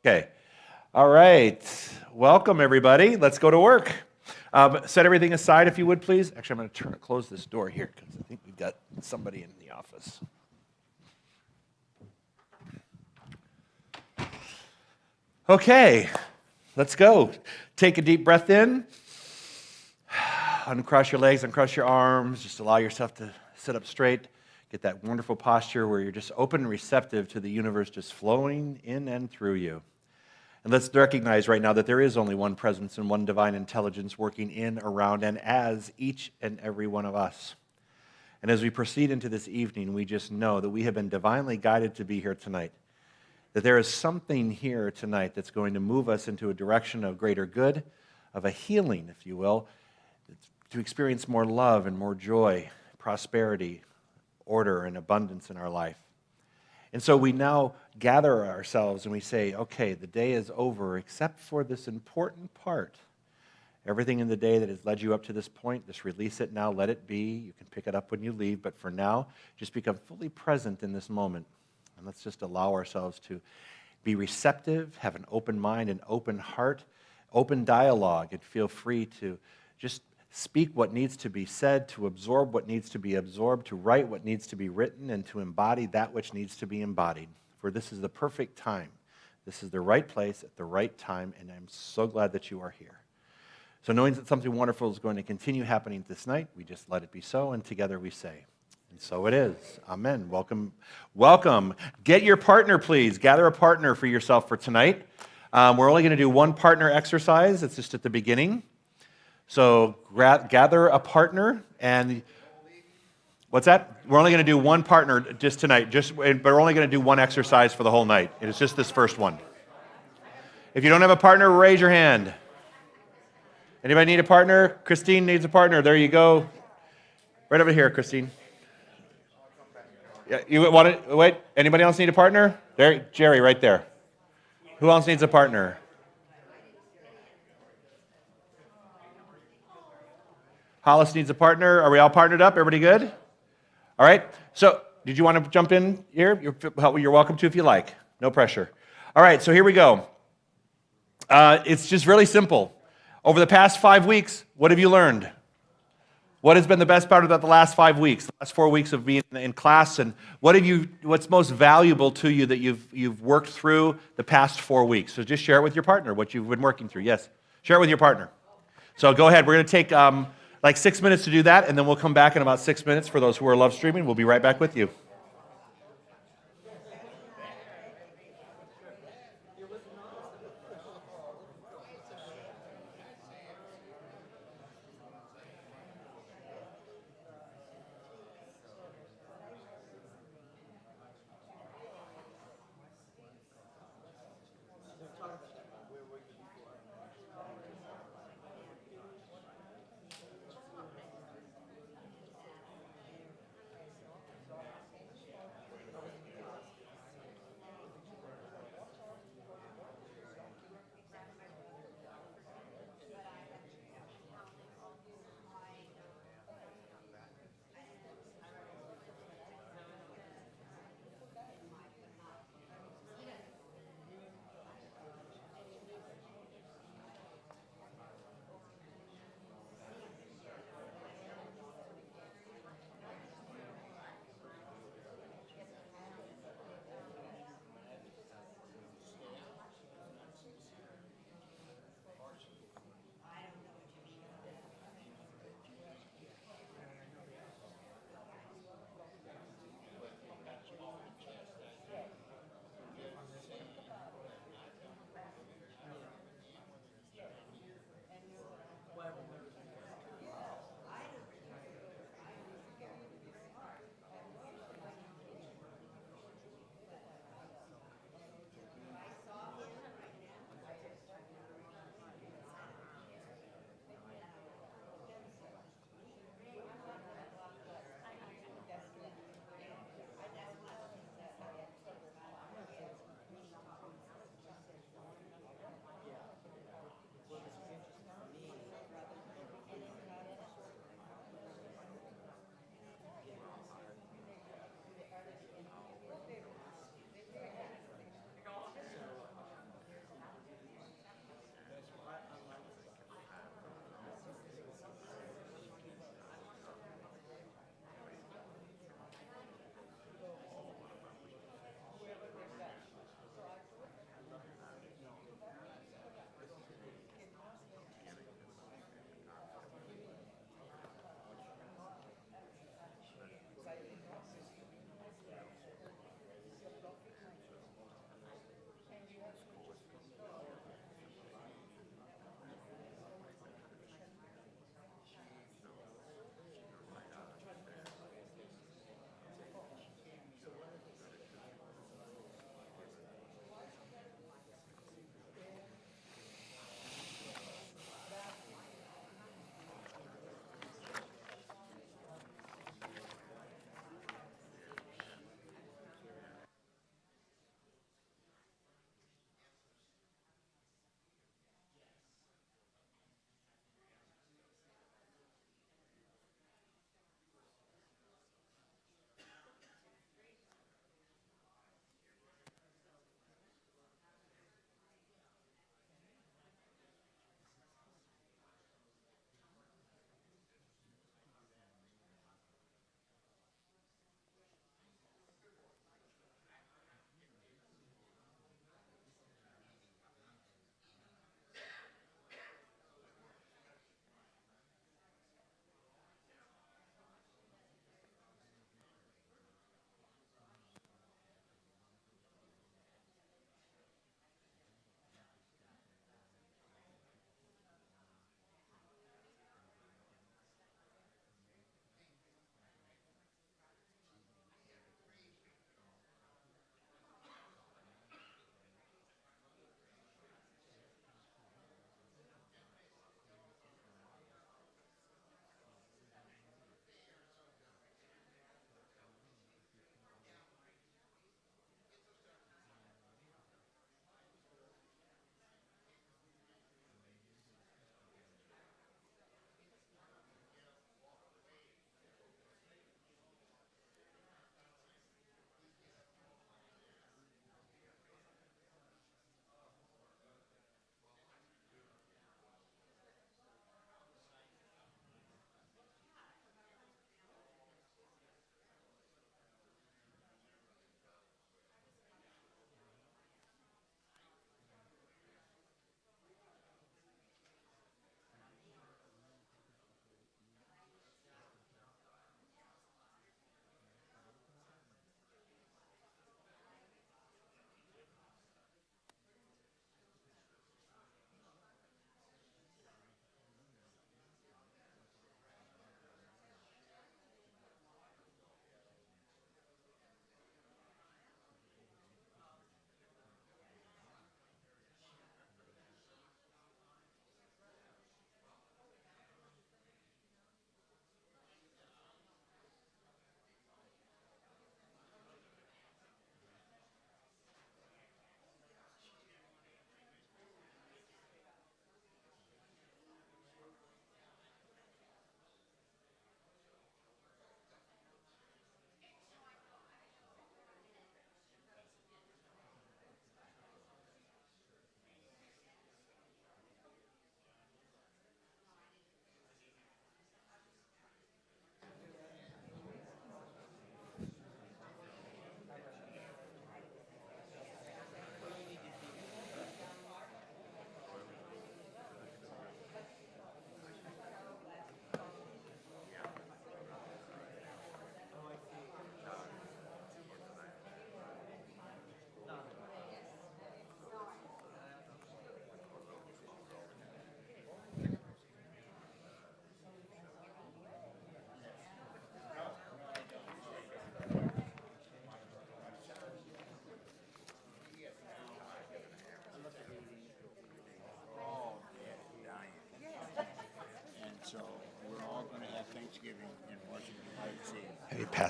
Okay. All right. Welcome, everybody. Let's go to work. Set everything aside, if you would, please. Actually, I'm going to close this door here because I think we've got somebody in the office. Okay. Let's go. Take a deep breath in. Uncross your legs, uncross your arms. Just allow yourself to sit up straight. Get that wonderful posture where you're just open and receptive to the universe just flowing in and through you. And let's recognize right now that there is only one presence and one divine intelligence working in, around, and as each and every one of us. And as we proceed into this evening, we just know that we have been divinely guided to be here tonight. That there is something here tonight that's going to move us into a direction of greater good, of a healing, if you will, to experience more love and more joy, prosperity, order, and abundance in our life. And so we now gather ourselves and we say, okay, the day is over except for this important part. Everything in the day that has led you up to this point, just release it now, let it be. You can pick it up when you leave, but for now, just become fully present in this moment. And let's just allow ourselves to be receptive, have an open mind, an open heart, open dialogue, and feel free to just speak what needs to be said, to absorb what needs to be absorbed, to write what needs to be written, and to embody that which needs to be embodied. For this is the perfect time. This is the right place at the right time, and I'm so glad that you are here. So knowing that something wonderful is going to continue happening this night, we just let it be so, and together we say, and so it is. Amen. Welcome. Welcome. Get your partner, please. Gather a partner for yourself for tonight. We're only going to do one partner exercise. It's just at the beginning. So gather a partner, and what's that? We're only going to do one partner just tonight, but we're only going to do one exercise for the whole night. It's just this first one. If you don't have a partner, raise your hand. Anybody need a partner? Christine needs a partner. There you go. Right over here, Christine. Yeah, you want to wait? Anybody else need a partner? There, Jerry, right there. Who else needs a partner? Hollis needs a partner. Are we all partnered up? Everybody good? All right. So did you want to jump in here? You're welcome to if you like. No pressure. All right. So here we go. It's just really simple. Over the past 5 weeks, what have you learned? What has been the best part about the last 5 weeks, the last 4 weeks of being in class, and what's most valuable to you that you've worked through the past 4 weeks? So just share it with your partner, what you've been working through. Yes. Share it with your partner. So go ahead. We're going to take like 6 minutes to do that, and then we'll come back in about 6 minutes. For those who are live streaming, we'll be right back with you.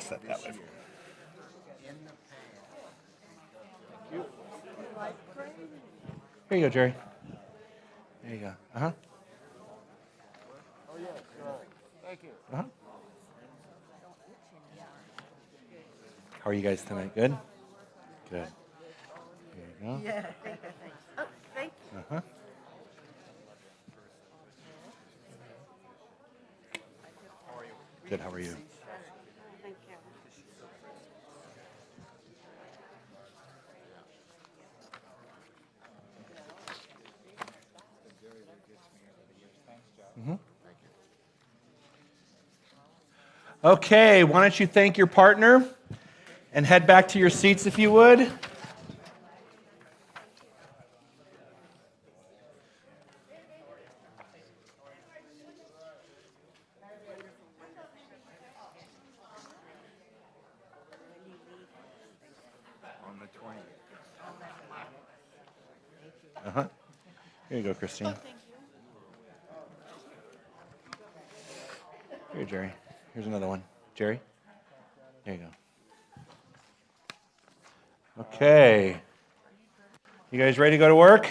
set that way. Here you go, Jerry. There you go. Uh-huh. Oh, yes, thank you. Uh-huh. How are you guys tonight? Good? Good. Here you go. Yeah. Oh, thank you. Uh-huh. Good, how are you? Thank you. Okay, why don't you thank your partner and head back to your seats if you would. On the 20th. Uh-huh. Here you go, Christine. Here, Jerry. Here's another one. Jerry? There you go. Okay. You guys ready to go to work?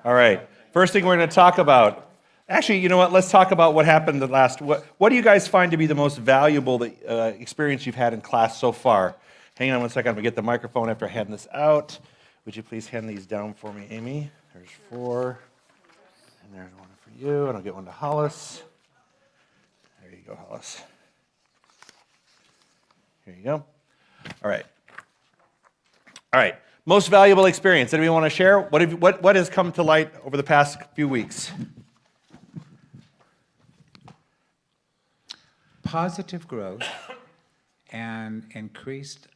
All right. First thing we're going to talk about. Actually, you know what? Let's talk about what happened the last. What do you guys find to be the most valuable experience you've had in class so far? Hang on one second. I'm going to get the microphone after I hand this out. Would you please hand these down for me, Amy? There's 4. And there's one for you. And I'll get one to Hollis. There you go, Hollis. Here you go. All right. All right. Most valuable experience. Anybody want to share? What has come to light over the past few weeks? Positive growth and increased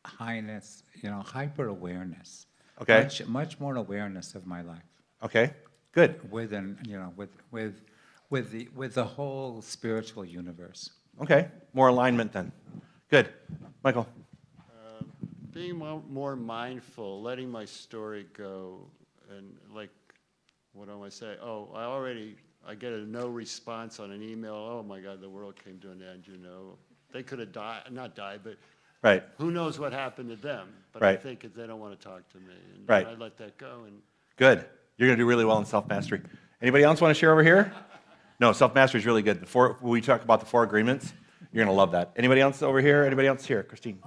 highness, hyper awareness. Okay. Much more awareness of my life. Okay. Good. Within, with the whole spiritual universe. Okay. More alignment then. Good. Michael. Being more mindful, letting my story go, and like, what do I say? Oh, I get a no response on an email. Oh my God, the world came to an end, They could have not died, but Right. who knows what happened to them. But Right. I think if they don't want to talk to me. And Right. I let that go. And Good. You're going to do really well in self-mastery. Anybody else want to share over here? No, self-mastery is really good. When we talk about the 4 agreements, you're going to love that. Anybody else over here? Anybody else here? Christine.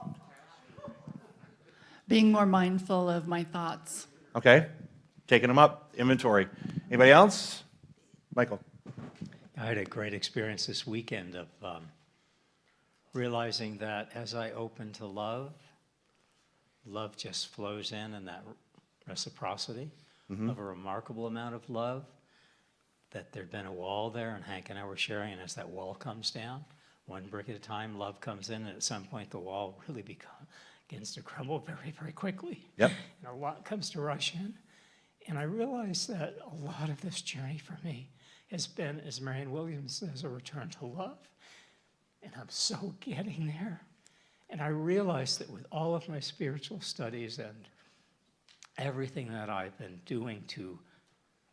Being more mindful of my thoughts. Okay. Taking them up. Inventory. Anybody else? Michael. I had a great experience this weekend of realizing that as I open to love, love just flows in, and that reciprocity of a remarkable amount of love, that there'd been a wall there, and Hank and I were sharing, and as that wall comes down, one brick at a time, love comes in, and at some point the wall really begins to crumble very, very quickly. Yep. And a lot comes to rush in. And I realized that a lot of this journey for me has been, as Marianne Williams says, a return to love. And I'm so getting there. And I realized that with all of my spiritual studies and everything that I've been doing to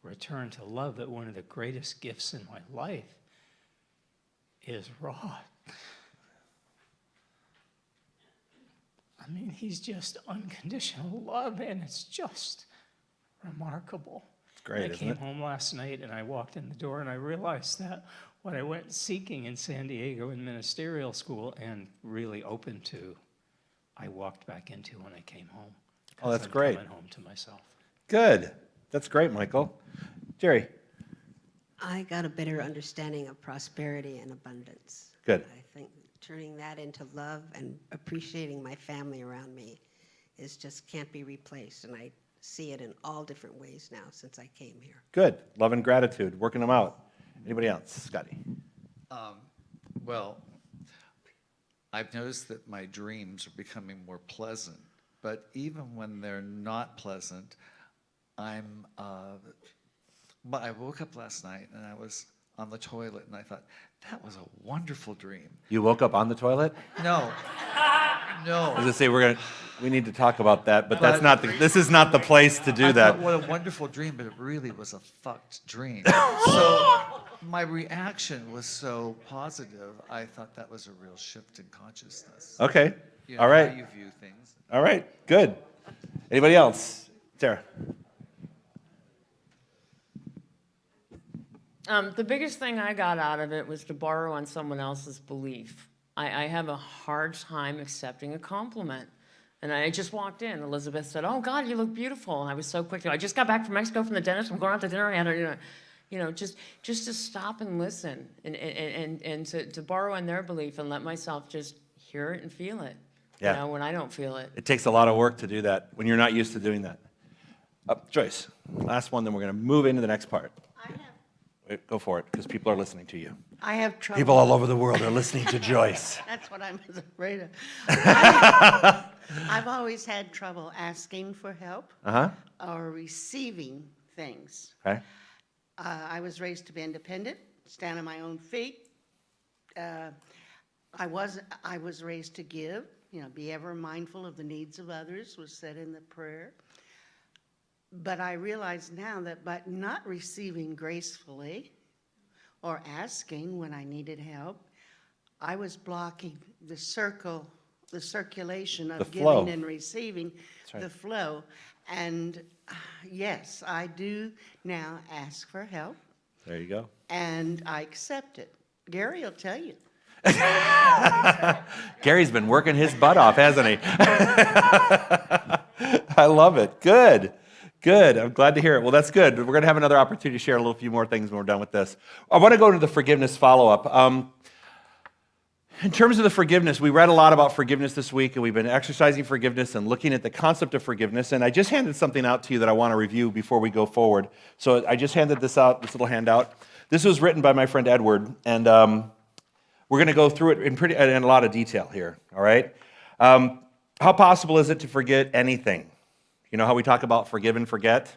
return to love, that one of the greatest gifts in my life is Rod. I mean, he's just unconditional love, and it's just remarkable. It's great, I isn't came it? home last night, and I walked in the door, and I realized that what I went seeking in San Diego in ministerial school and really open to, I walked back into when I came home. Oh, that's 'Cause I'm great. coming home to myself. Good. That's great, Michael. Jerry. I got a better understanding of prosperity and abundance. Good. I think turning that into love and appreciating my family around me can't be replaced. And I see it in all different ways now since I came here. Good. Love and gratitude. Working them out. Anybody else? Scotty. Well, I've noticed that my dreams are becoming more pleasant, but even when they're not pleasant, I woke up last night and I was on the toilet, and I thought, that was a wonderful dream. You woke up on the toilet? No, I was no. gonna say we need to talk about that, but that's But- not this is not the place to do I that. thought, what a wonderful dream, but it really was a fucked dream. So my reaction was so positive, I thought that was a real shift in consciousness. Okay. You All know, right. How you view things. All right. Good. Anybody else? Sarah. The biggest thing I got out of it was to borrow on someone else's belief. I have a hard time accepting a compliment. And I just walked in. Elizabeth said, "Oh God, you look beautiful." And I was so quick to, I just got back from Mexico from the dentist. I'm going out to dinner. I had a, just to stop and listen and to borrow on their belief and let myself just hear it and feel it. Yeah. You know, when I don't feel it. It takes a lot of work to do that when you're not used to doing that. Joyce, last one, then we're going to move into the next part. Wait, go for it, because people are listening to you. I have trouble. People all over the world are listening to Joyce. That's what I'm afraid of. I've always had trouble asking for help Uh-huh. or receiving things. Okay. I was raised to be independent, stand on my own feet. I was raised to give, be ever mindful of the needs of others, was said in the prayer. But I realize now that by not receiving gracefully or asking when I needed help, I was blocking the circulation The of flow. giving and receiving, right. the flow. And yes, I do now ask for help, There you go. and I accept it. Gary will tell you. Gary's been working his butt off, hasn't he? I love it. Good. Good. I'm glad to hear it. Well, that's good. We're going to have another opportunity to share a few more things when we're done with this. I want to go to the forgiveness follow-up. In terms of the forgiveness, we read a lot about forgiveness this week, and we've been exercising forgiveness and looking at the concept of forgiveness. And I just handed something out to you that I want to review before we go forward. So I just handed this out, this little handout. This was written by my friend Edward, and we're going to go through it in a lot of detail here. All right. How possible is it to forget anything? You know how we talk about forgive and forget?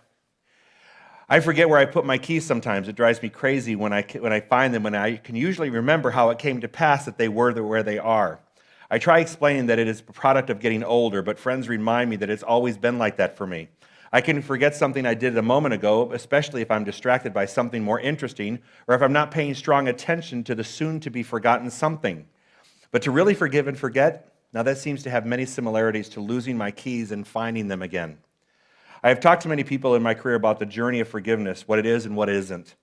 I forget where I put my keys sometimes. It drives me crazy when I find them, when I can usually remember how it came to pass that they were where they are. I try explaining that it is a product of getting older, but friends remind me that it's always been like that for me. I can forget something I did a moment ago, especially if I'm distracted by something more interesting, or if I'm not paying strong attention to the soon-to-be-forgotten something. But to really forgive and forget, now that seems to have many similarities to losing my keys and finding them again. I have talked to many people in my career about the journey of forgiveness, what it is and what it isn't.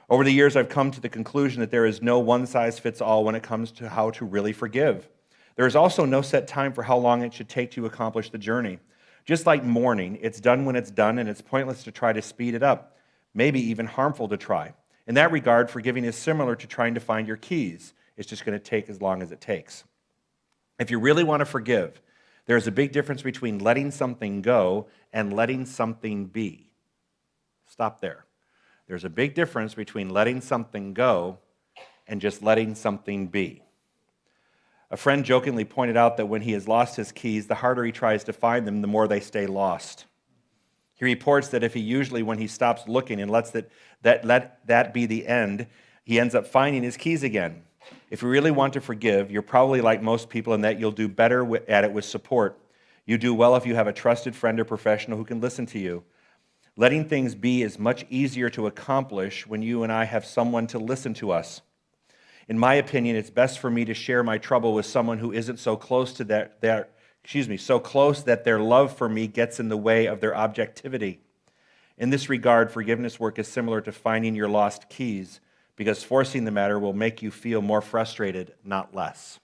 Over the years, I've come to the conclusion that there is no one-size-fits-all when it comes to how to really forgive. There is also no set time for how long it should take to accomplish the journey. Just like mourning, it's done when it's done, and it's pointless to try to speed it up, maybe even harmful to try. In that regard, forgiving is similar to trying to find your keys. It's just going to take as long as it takes. If you really want to forgive, there's a big difference between letting something go and letting something be. Stop there. There's a big difference between letting something go and just letting something be. A friend jokingly pointed out that when he has lost his keys, the harder he tries to find them, the more they stay lost. He reports that if he usually, when he stops looking and lets that be the end, he ends up finding his keys again. If you really want to forgive, you're probably like most people in that you'll do better at it with support. You do well if you have a trusted friend or professional who can listen to you. Letting things be is much easier to accomplish when you and I have someone to listen to us. In my opinion, it's best for me to share my trouble with someone who isn't so close to so close that their love for me gets in the way of their objectivity. In this regard, forgiveness work is similar to finding your lost keys, because forcing the matter will make you feel more frustrated, not less.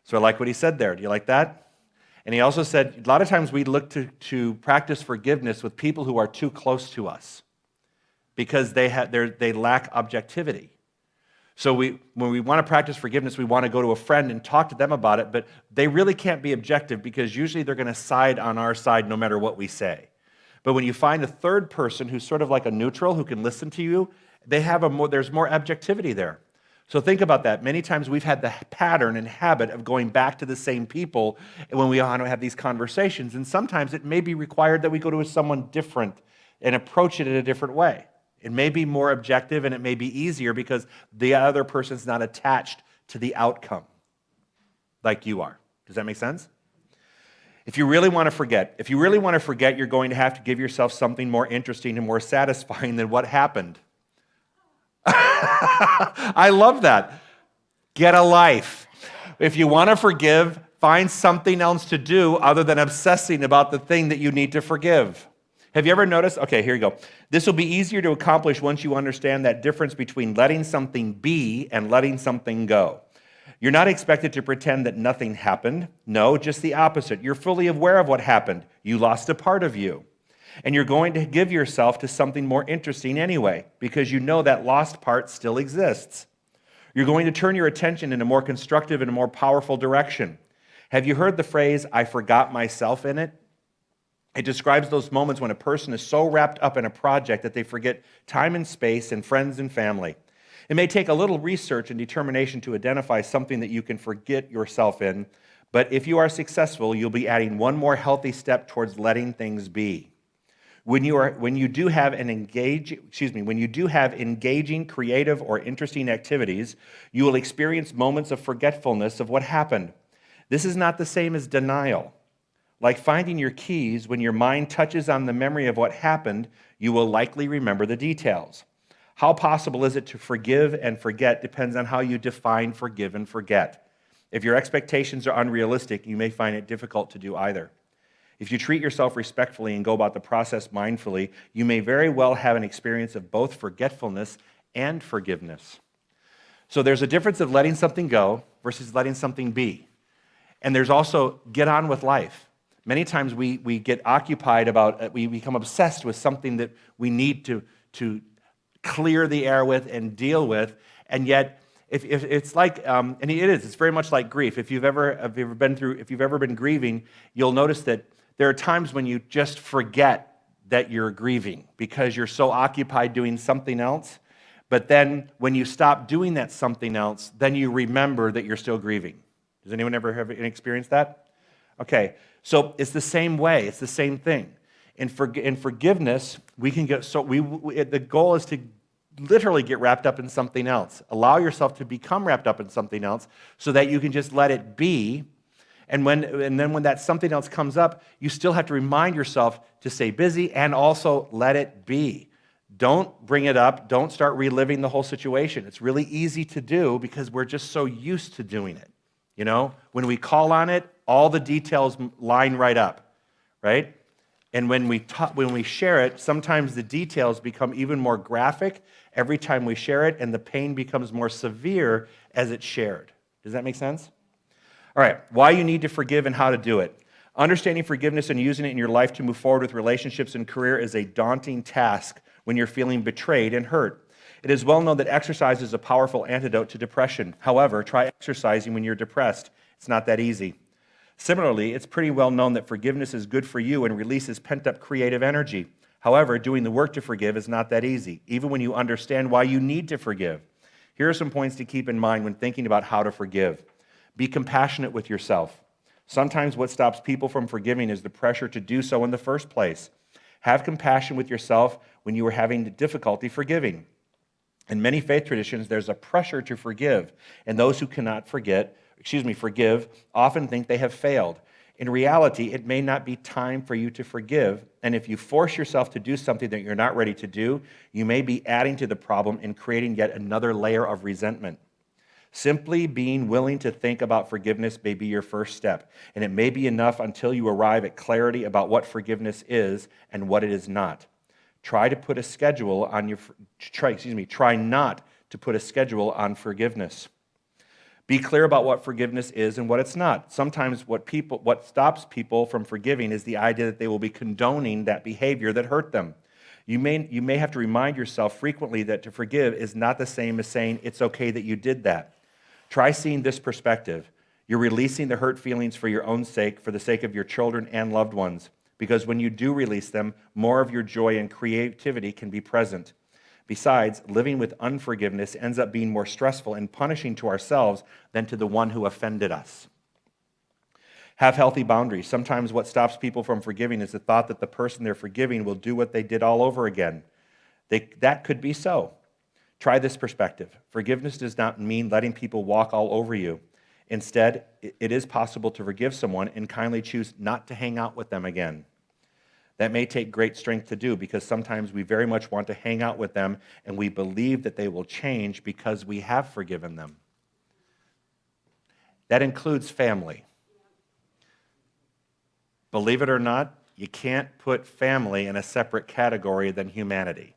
So I like what he said there. Do you like that? And he also said, a lot of times we look to practice forgiveness with people who are too close to us because they lack objectivity. So when we want to practice forgiveness, we want to go to a friend and talk to them about it, but they really can't be objective because usually they're going to side on our side no matter what we say. But when you find a third person who's sort of like a neutral who can listen to you, there's more objectivity there. So think about that. Many times we've had the pattern and habit of going back to the same people when we want to have these conversations, and sometimes it may be required that we go to someone different and approach it in a different way. It may be more objective and it may be easier because the other person's not attached to the outcome like you are. Does that make sense? If you really want to forget, you're going to have to give yourself something more interesting and more satisfying than what happened. I love that. Get a life. If you want to forgive, find something else to do other than obsessing about the thing that you need to forgive. Have you ever noticed? Okay, here you go. This will be easier to accomplish once you understand that difference between letting something be and letting something go. You're not expected to pretend that nothing happened. No, just the opposite. You're fully aware of what happened. You lost a part of you. And you're going to give yourself to something more interesting anyway, because you know that lost part still exists. You're going to turn your attention in a more constructive and a more powerful direction. Have you heard the phrase, "I forgot myself" in it? It describes those moments when a person is so wrapped up in a project that they forget time and space and friends and family. It may take a little research and determination to identify something that you can forget yourself in, but if you are successful, you'll be adding one more healthy step towards letting things be. When you do have engaging, creative, or interesting activities, you will experience moments of forgetfulness of what happened. This is not the same as denial. Like finding your keys, when your mind touches on the memory of what happened, you will likely remember the details. How possible is it to forgive and forget depends on how you define forgive and forget. If your expectations are unrealistic, you may find it difficult to do either. If you treat yourself respectfully and go about the process mindfully, you may very well have an experience of both forgetfulness and forgiveness. So there's a difference of letting something go versus letting something be. And there's also get on with life. Many times we get occupied about, we become obsessed with something that we need to clear the air with and deal with, and yet if it's like, and it's very much like grief. If you've ever been grieving, you'll notice that there are times when you just forget that you're grieving because you're so occupied doing something else. But then when you stop doing that something else, then you remember that you're still grieving. Does anyone ever have experienced that? Okay, so it's the same way. It's the same thing. In forgiveness, we can get the goal is to literally get wrapped up in something else. Allow yourself to become wrapped up in something else so that you can just let it be. And then when that something else comes up, you still have to remind yourself to stay busy and also let it be. Don't bring it up. Don't start reliving the whole situation. It's really easy to do because we're just so used to doing it. You know, when we call on it, all the details line right up, right? And when we share it, sometimes the details become even more graphic every time we share it, and the pain becomes more severe as it's shared. Does that make sense? All right, why you need to forgive and how to do it. Understanding forgiveness and using it in your life to move forward with relationships and career is a daunting task when you're feeling betrayed and hurt. It is well known that exercise is a powerful antidote to depression. However, try exercising when you're depressed. It's not that easy. Similarly, it's pretty well known that forgiveness is good for you and releases pent-up creative energy. However, doing the work to forgive is not that easy, even when you understand why you need to forgive. Here are some points to keep in mind when thinking about how to forgive. Be compassionate with yourself. Sometimes what stops people from forgiving is the pressure to do so in the first place. Have compassion with yourself when you are having difficulty forgiving. In many faith traditions, there's a pressure to forgive, and those who cannot forgive often think they have failed. In reality, it may not be time for you to forgive, and if you force yourself to do something that you're not ready to do, you may be adding to the problem and creating yet another layer of resentment. Simply being willing to think about forgiveness may be your first step, and it may be enough until you arrive at clarity about what forgiveness is and what it is not. Try not to put a schedule on forgiveness. Be clear about what forgiveness is and what it's not. Sometimes what stops people from forgiving is the idea that they will be condoning that behavior that hurt them. You may have to remind yourself frequently that to forgive is not the same as saying it's okay that you did that. Try seeing this perspective. You're releasing the hurt feelings for your own sake, for the sake of your children and loved ones. Because when you do release them, more of your joy and creativity can be present. Besides, living with unforgiveness ends up being more stressful and punishing to ourselves than to the one who offended us. Have healthy boundaries. Sometimes what stops people from forgiving is the thought that the person they're forgiving will do what they did all over again. That could be so. Try this perspective. Forgiveness does not mean letting people walk all over you. Instead, it is possible to forgive someone and kindly choose not to hang out with them again. That may take great strength to do because sometimes we very much want to hang out with them and we believe that they will change because we have forgiven them. That includes family. Believe it or not, you can't put family in a separate category than humanity.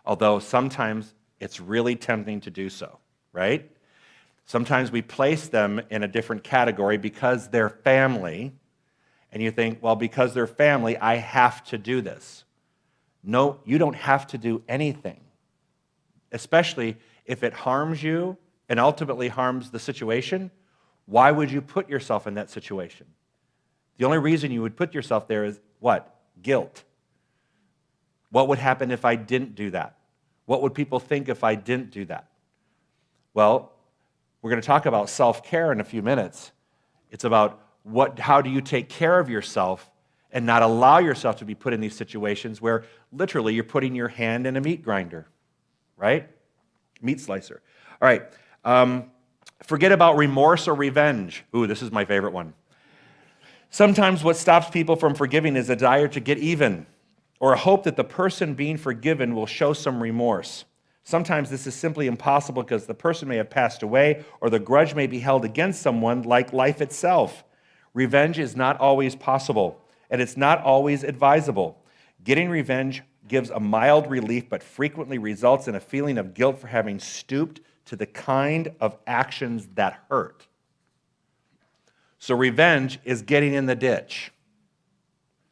Although sometimes it's really tempting to do so, right? Sometimes we place them in a different category because they're family, and you think, well, because they're family, I have to do this. No, you don't have to do anything, especially if it harms you and ultimately harms the situation. Why would you put yourself in that situation? The only reason you would put yourself there is what? Guilt. What would happen if I didn't do that? What would people think if I didn't do that? Well, we're going to talk about self-care in a few minutes. It's about how do you take care of yourself and not allow yourself to be put in these situations where literally you're putting your hand in a meat grinder, right? Meat slicer. All right. Forget about remorse or revenge. Ooh, this is my favorite one. Sometimes what stops people from forgiving is a desire to get even or a hope that the person being forgiven will show some remorse. Sometimes this is simply impossible because the person may have passed away or the grudge may be held against someone like life itself. Revenge is not always possible, and it's not always advisable. Getting revenge gives a mild relief, but frequently results in a feeling of guilt for having stooped to the kind of actions that hurt. So revenge is getting in the ditch,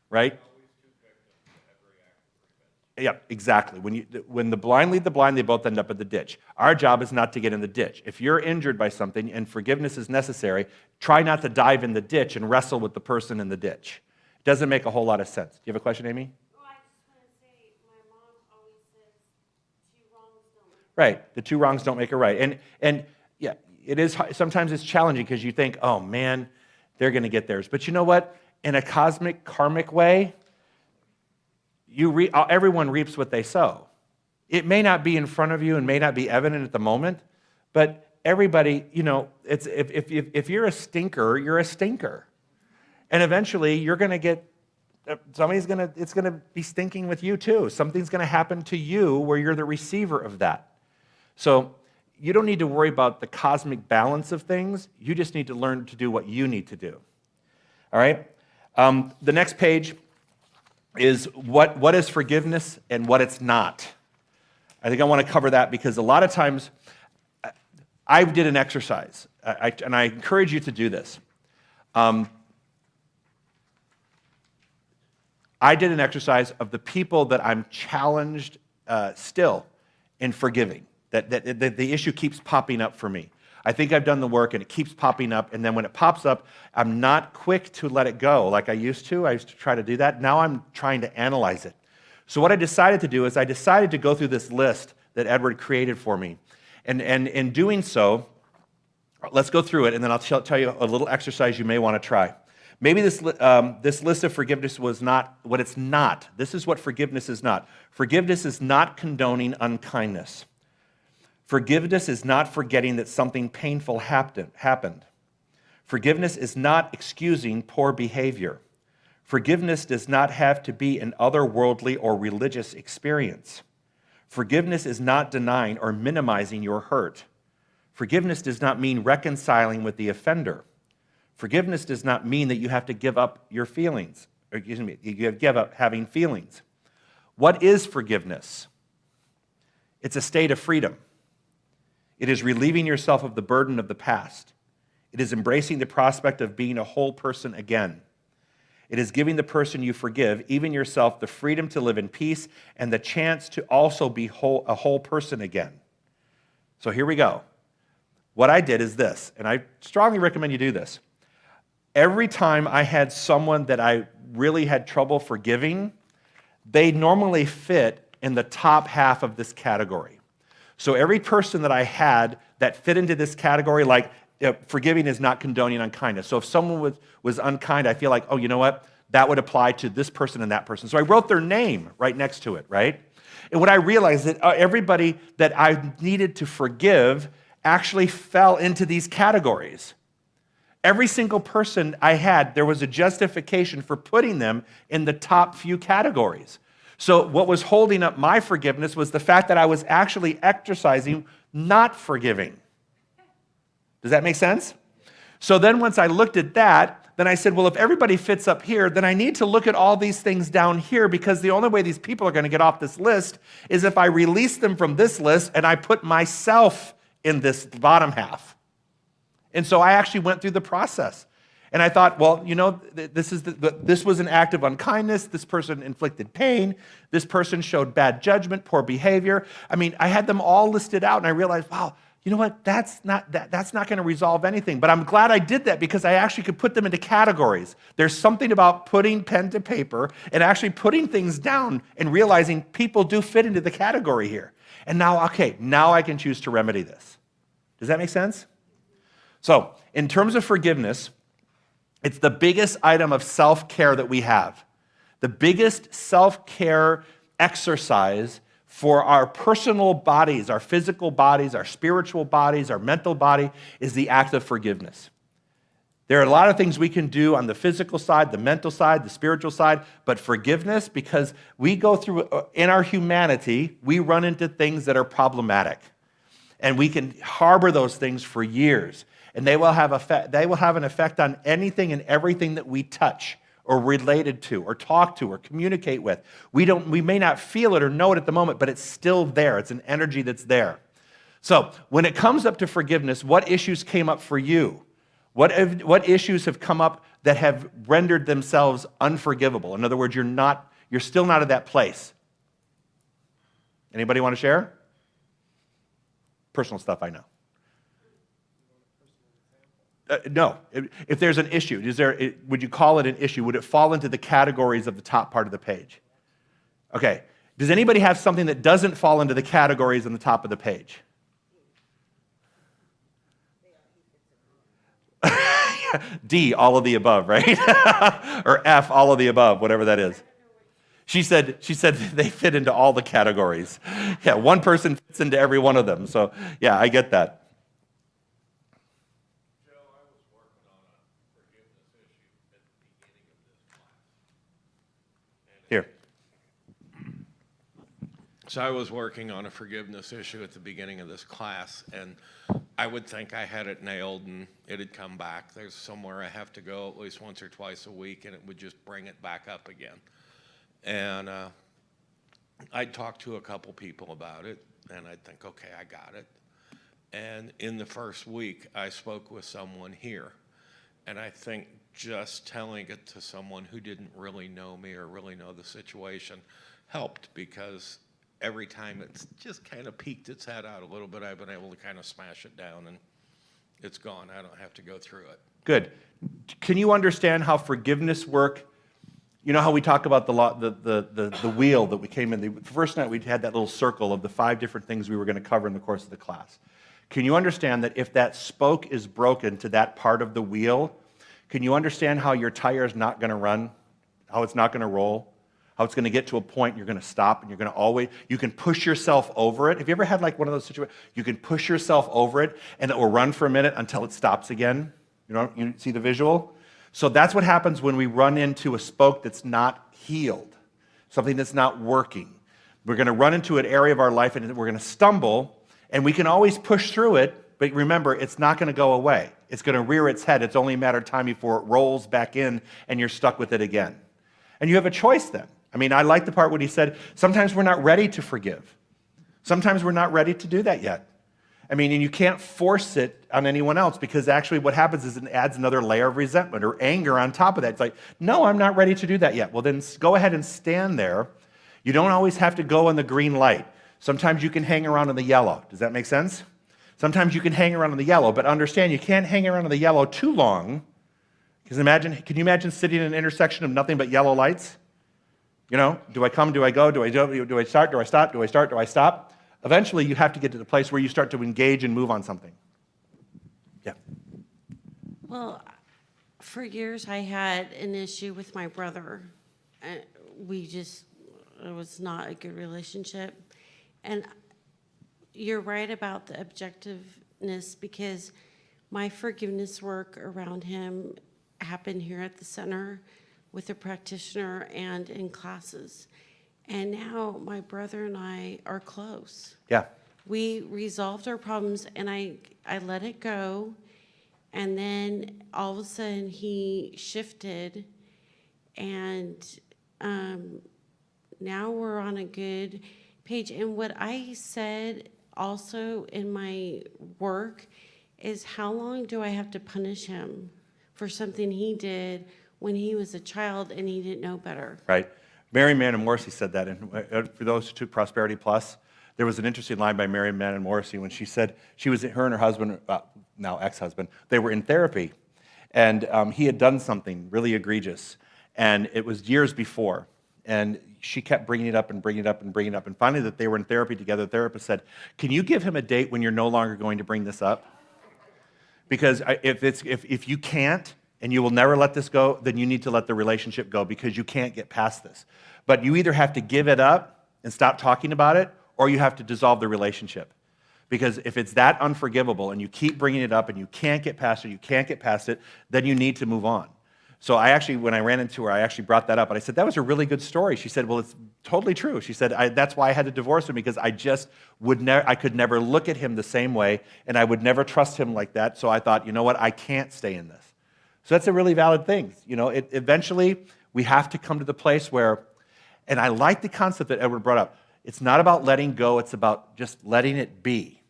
right? Yeah, exactly. When the blind lead the blind, they both end up in the ditch. Our job is not to get in the ditch. If you're injured by something and forgiveness is necessary, try not to dive in the ditch and wrestle with the person in the ditch. It doesn't make a whole lot of sense. Do you have a question, Amy? Well, I just want to say, my mom always says, 2 wrongs don't make a Right. The 2 wrongs don't make a right. And yeah, it is. Sometimes it's challenging because you think, oh man, they're going to get theirs. But you know what? In a cosmic, karmic way, everyone reaps what they sow. It may not be in front of you and may not be evident at the moment, but everybody, if you're a stinker, you're a stinker. And eventually you're going to get, it's going to be stinking with you too. Something's going to happen to you where you're the receiver of that. So you don't need to worry about the cosmic balance of things. You just need to learn to do what you need to do. All right? The next page is what is forgiveness and what it's not. I think I want to cover that because a lot of times I did an exercise, and I encourage you to do this. I did an exercise of the people that I'm challenged still in forgiving, that the issue keeps popping up for me. I think I've done the work and it keeps popping up, and then when it pops up, I'm not quick to let it go like I used to. I used to try to do that. Now I'm trying to analyze it. So what I decided to do is I decided to go through this list that Edward created for me. And in doing so, let's go through it, and then I'll tell you a little exercise you may want to try. Maybe this list of forgiveness was not what it's not. This is what forgiveness is not. Forgiveness is not condoning unkindness. Forgiveness is not forgetting that something painful happened. Forgiveness is not excusing poor behavior. Forgiveness does not have to be an otherworldly or religious experience. Forgiveness is not denying or minimizing your hurt. Forgiveness does not mean reconciling with the offender. Forgiveness does not mean that you have to give up your feelings. You have to give up having feelings. What is forgiveness? It's a state of freedom. It is relieving yourself of the burden of the past. It is embracing the prospect of being a whole person again. It is giving the person you forgive, even yourself, the freedom to live in peace and the chance to also be a whole person again. So here we go. What I did is this, and I strongly recommend you do this. Every time I had someone that I really had trouble forgiving, they normally fit in the top half of this category. So every person that I had that fit into this category, like forgiving is not condoning unkindness. So if someone was unkind, I feel like, oh, you know what? That would apply to this person and that person. So I wrote their name right next to it, right? And what I realized that everybody that I needed to forgive actually fell into these categories. Every single person I had, there was a justification for putting them in the top few categories. So what was holding up my forgiveness was the fact that I was actually exercising not forgiving. Does that make sense? So then once I looked at that, then I said, well, if everybody fits up here, then I need to look at all these things down here, because the only way these people are going to get off this list is if I release them from this list and I put myself in this bottom half. And so I actually went through the process. And I thought, well, you know, this was an act of unkindness. This person inflicted pain. This person showed bad judgment, poor behavior. I mean, I had them all listed out, and I realized, wow, you know what? That's not going to resolve anything. But I'm glad I did that, because I actually could put them into categories. There's something about putting pen to paper and actually putting things down and realizing people do fit into the category here. And now, okay, now I can choose to remedy this. Does that make sense? So, in terms of forgiveness, it's the biggest item of self-care that we have. The biggest self-care exercise for our personal bodies, our physical bodies, our spiritual bodies, our mental body, is the act of forgiveness. There are a lot of things we can do on the physical side, the mental side, the spiritual side, but forgiveness, because we go through, in our humanity, we run into things that are problematic. And we can harbor those things for years. And they will have an effect on anything and everything that we touch or related to or talk to or communicate with. We may not feel it or know it at the moment, but it's still there. It's an energy that's there. So when it comes up to forgiveness, what issues came up for you? What issues have come up that have rendered themselves unforgivable? In other words, you're still not at that place. Anybody want to share? Personal stuff, I know. No. If there's an issue, would you call it an issue? Would it fall into the categories of the top part of the page? Okay. Does anybody have something that doesn't fall into the categories on the top of the page? D, all of the above, right? Or F, all of the above, whatever that is. She said they fit into all the categories. Yeah, one person fits into every one of them. So, yeah, I get that. Here. So I was working on a forgiveness issue at the beginning of this class, and I would think I had it nailed and it had come back. There's somewhere I have to go at least once or twice a week, and it would just bring it back up again. And I'd talk to a couple people about it, and I'd think, okay, I got it. And in the first week, I spoke with someone here, and I think just telling it to someone who didn't really know me or really know the situation helped, because every time it's just kind of peeked its head out a little bit, I've been able to kind of smash it down, and it's gone. I don't have to go through it. Good. Can you understand how forgiveness work? You know how we talk about the wheel that we came in. The first night we had that little circle of the 5 different things we were going to cover in the course of the class. Can you understand that if that spoke is broken to that part of the wheel, can you understand how your tire is not going to run, how it's not going to roll, how it's going to get to a point you're going to stop, and you're going to you can push yourself over it. Have you ever had like one of those situations? You can push yourself over it, and it will run for a minute until it stops again. You see the visual? So that's what happens when we run into a spoke that's not healed, something that's not working. We're going to run into an area of our life, and we're going to stumble, and we can always push through it, but remember, it's not going to go away. It's going to rear its head. It's only a matter of time before it rolls back in, and you're stuck with it again. And you have a choice then. I mean, I like the part when he said, sometimes we're not ready to forgive. Sometimes we're not ready to do that yet. I mean, and you can't force it on anyone else, because actually what happens is it adds another layer of resentment or anger on top of that. It's like, no, I'm not ready to do that yet. Well, then go ahead and stand there. You don't always have to go on the green light. Sometimes you can hang around in the yellow. Does that make sense? Sometimes you can hang around in the yellow, but understand you can't hang around in the yellow too long. Because can you imagine sitting in an intersection of nothing but yellow lights? You know, do I come, do I go, do I start, do I stop, do I start, do I stop? Eventually, you have to get to the place where you start to engage and move on something. Yeah. Well, for years I had an issue with my brother. We just it was not a good relationship. And you're right about the objectiveness, because my forgiveness work around him happened here at the center with a practitioner and in classes. And now my brother and I are close. Yeah. We resolved our problems, and I let it go. And then all of a sudden he shifted, and now we're on a good page. And what I said also in my work is, how long do I have to punish him for something he did when he was a child and he didn't know better? Right. Mary Mann Morrissey said that. And for those who took Prosperity Plus, there was an interesting line by Mary Mann Morrissey when she said her and her husband, now ex-husband, they were in therapy. And he had done something really egregious. And it was years before. And she kept bringing it up and bringing it up and bringing it up. And finally, that they were in therapy together, the therapist said, "Can you give him a date when you're no longer going to bring this up? Because if you can't, and you will never let this go, then you need to let the relationship go, because you can't get past this. But you either have to give it up and stop talking about it, or you have to dissolve the relationship. Because if it's that unforgivable and you keep bringing it up and you can't get past it, then you need to move on." So when I ran into her, I actually brought that up, and I said, "That was a really good story." She said, "Well, it's totally true." She said, "That's why I had to divorce him, because I just I could never look at him the same way, and I would never trust him like that. So I thought, you know what, I can't stay in this." So that's a really valid thing. Eventually, we have to come to the place where, and I like the concept that Edward brought up, it's not about letting go, it's about just letting it be.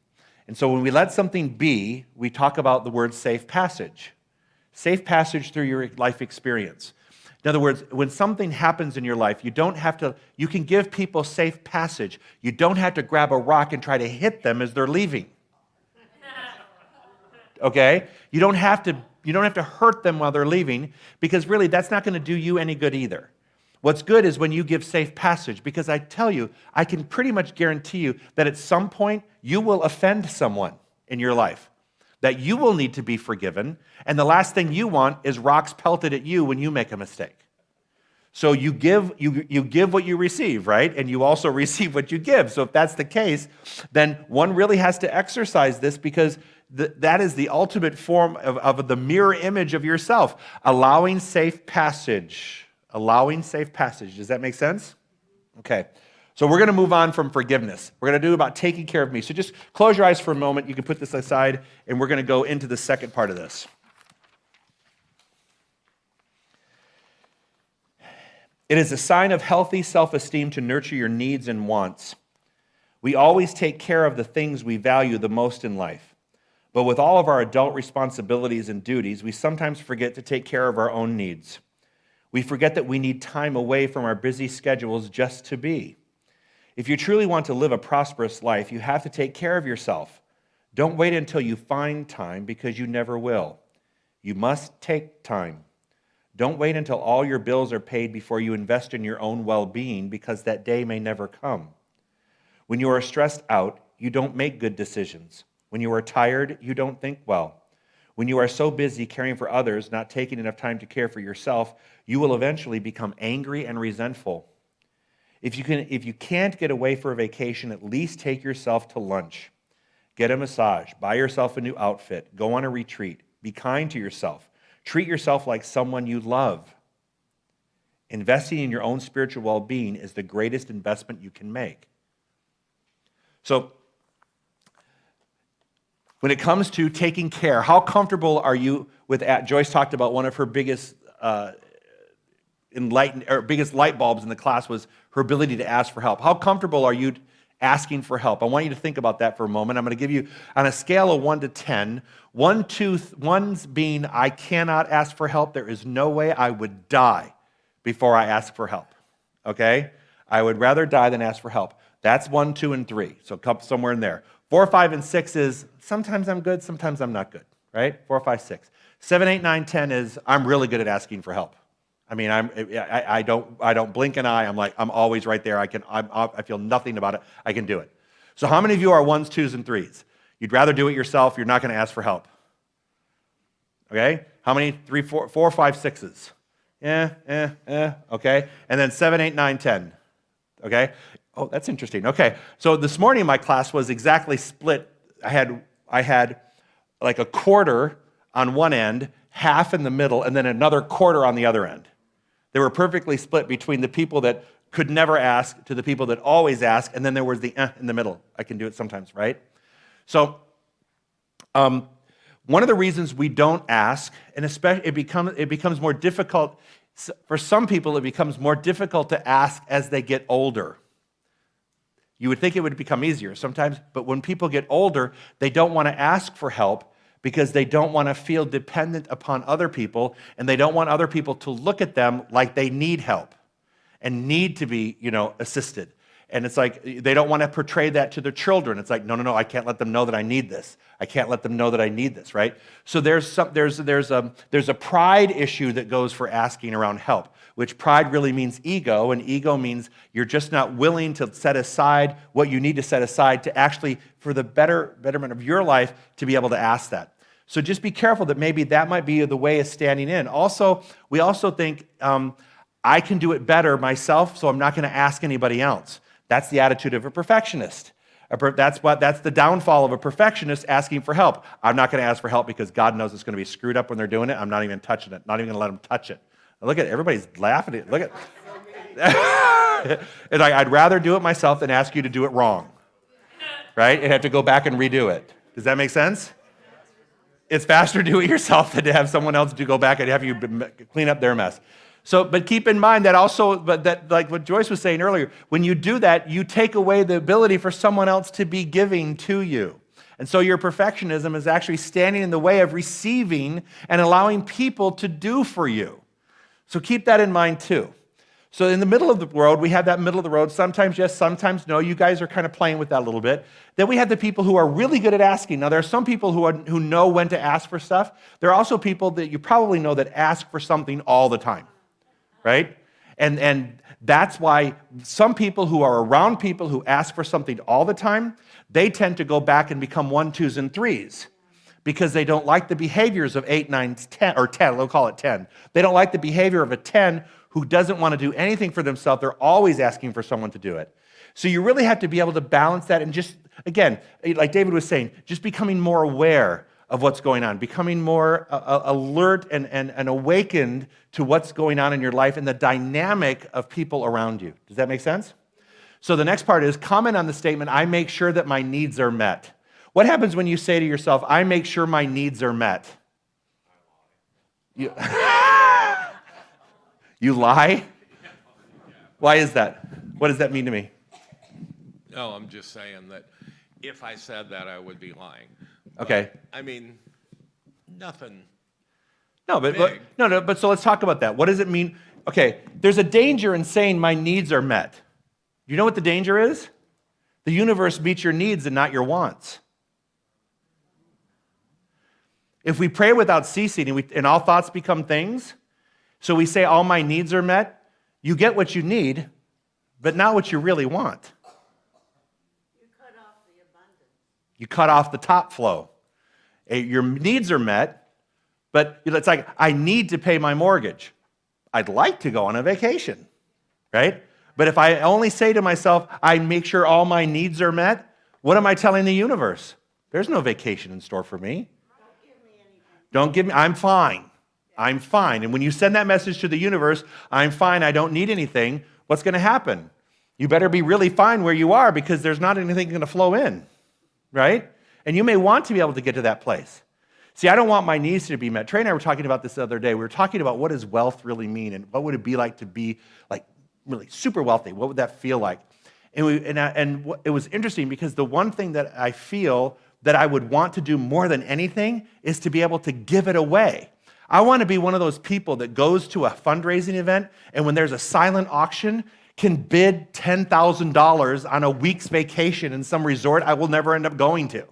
And so when we let something be, we talk about the word safe passage. Safe passage through your life experience. In other words, when something happens in your life, you can give people safe passage. You don't have to grab a rock and try to hit them as they're leaving. Okay? You don't have to hurt them while they're leaving, because really that's not going to do you any good either. What's good is when you give safe passage, because I tell you, I can pretty much guarantee you that at some point you will offend someone in your life, that you will need to be forgiven, and the last thing you want is rocks pelted at you when you make a mistake. So you give what you receive, right? And you also receive what you give. So if that's the case, then one really has to exercise this, because that is the ultimate form of the mirror image of yourself. Allowing safe passage. Allowing safe passage. Does that make sense? Okay. So we're going to move on from forgiveness. We're going to do about taking care of me. So just close your eyes for a moment. You can put this aside, and we're going to go into the second part of this. It is a sign of healthy self-esteem to nurture your needs and wants. We always take care of the things we value the most in life. But with all of our adult responsibilities and duties, we sometimes forget to take care of our own needs. We forget that we need time away from our busy schedules just to be. If you truly want to live a prosperous life, you have to take care of yourself. Don't wait until you find time, because you never will. You must take time. Don't wait until all your bills are paid before you invest in your own well-being, because that day may never come. When you are stressed out, you don't make good decisions. When you are tired, you don't think well. When you are so busy caring for others, not taking enough time to care for yourself, you will eventually become angry and resentful. If you can't get away for a vacation, at least take yourself to lunch. Get a massage. Buy yourself a new outfit. Go on a retreat. Be kind to yourself. Treat yourself like someone you love. Investing in your own spiritual well-being is the greatest investment you can make. So, when it comes to taking care, how comfortable are you with that? Joyce talked about one of her biggest biggest light bulbs in the class was her ability to ask for help. How comfortable are you asking for help? I want you to think about that for a moment. I'm going to give you, on a scale of 1 to 10, 1's being I cannot ask for help. There is no way I would die before I ask for help. Okay? I would rather die than ask for help. That's 1, 2, and 3. So somewhere in there. 4, 5, and 6 is sometimes I'm good, sometimes I'm not good. Right? 4, 5, 6. 7, 8, 9, 10 is I'm really good at asking for help. I mean, I don't blink an eye. I'm always right there. I feel nothing about it. I can do it. So how many of you are 1s, 2s, and 3s? You'd rather do it yourself. You're not going to ask for help. Okay? How many? 3, 4, 5, 6s? Okay? And then 7, 8, 9, 10. okay? Oh, that's interesting. Okay, so this morning my class was exactly split. I had like a quarter on one end, half in the middle, and then another quarter on the other end. They were perfectly split between the people that could never ask to the people that always ask, and then there was the in the middle. I can do it sometimes, right? So one of the reasons we don't ask, and especially it becomes more difficult, for some people it becomes more difficult to ask as they get older. You would think it would become easier sometimes, but when people get older, they don't want to ask for help because they don't want to feel dependent upon other people, and they don't want other people to look at them like they need help and need to be, assisted. And it's like they don't want to portray that to their children. It's like, no, I can't let them know that I need this. I can't let them know that I need this, right? So there's a pride issue that goes for asking around help, which pride really means ego, and ego means you're just not willing to set aside what you need to set aside to actually, for the betterment of your life, to be able to ask that. So just be careful that maybe that might be the way of standing in. Also, we also think, I can do it better myself, so I'm not going to ask anybody else. That's the attitude of a perfectionist. That's the downfall of a perfectionist asking for help. I'm not going to ask for help because God knows it's going to be screwed up when they're doing it. I'm not even touching it. Not even going to let them touch it. Look at everybody's laughing. Look at. And I'd rather do it myself than ask you to do it wrong, right? And have to go back and redo it. Does that make sense? It's faster to do it yourself than to have someone else to go back and have you clean up their mess. So, but keep in mind that also, like what Joyce was saying earlier, when you do that, you take away the ability for someone else to be giving to you. And so your perfectionism is actually standing in the way of receiving and allowing people to do for you. So keep that in mind too. So in the middle of the road, we have that middle of the road. Sometimes yes, sometimes no. You guys are kind of playing with that a little bit. Then we have the people who are really good at asking. Now, there are some people who know when to ask for stuff. There are also people that you probably know that ask for something all the time. Right? And that's why some people who are around people who ask for something all the time, they tend to go back and become 1, 2s, and 3s because they don't like the behaviors of 8, 9, 10, or 10, we'll call it 10. They don't like the behavior of a 10 who doesn't want to do anything for themselves. They're always asking for someone to do it. So you really have to be able to balance that and just, again, like David was saying, just becoming more aware of what's going on, becoming more alert and awakened to what's going on in your life and the dynamic of people around you. Does that make sense? So the next part is comment on the statement, I make sure that my needs are met. What happens when you say to yourself, I make sure my needs are met? You lie? Why is that? What does that mean to me? No, I'm just saying that if I said that, I would be lying. Okay. I mean, nothing. No, but so let's talk about that. What does it mean? Okay, there's a danger in saying my needs are met. You know what the danger is? The universe meets your needs and not your wants. If we pray without ceasing and all thoughts become things, so we say all my needs are met, you get what you need, but not what you really want. You cut off the top flow. Your needs are met, but it's like, I need to pay my mortgage. I'd like to go on a vacation, right? But if I only say to myself, I make sure all my needs are met, what am I telling the universe? There's no vacation in store for me. Don't give me, I'm fine. I'm fine. And when you send that message to the universe, I'm fine, I don't need anything, what's going to happen? You better be really fine where you are because there's not anything going to flow in. Right? And you may want to be able to get to that place. See, I don't want my needs to be met. Trey and I were talking about this the other day. We were talking about what does wealth really mean and what would it be like to be like really super wealthy? What would that feel like? And it was interesting because the one thing that I feel that I would want to do more than anything is to be able to give it away. I want to be one of those people that goes to a fundraising event and when there's a silent auction, can bid $10,000 on a week's vacation in some resort I will never end up going to,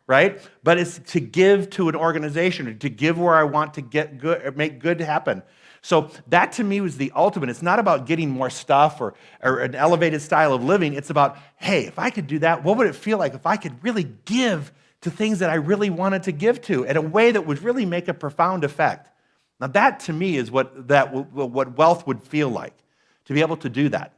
right? But it's to give to an organization, to give where I want to get good, make good happen. So that to me was the ultimate. It's not about getting more stuff or an elevated style of living. It's about, hey, if I could do that, what would it feel like if I could really give to things that I really wanted to give to in a way that would really make a profound effect? Now that to me is what wealth would feel like. To be able to do that.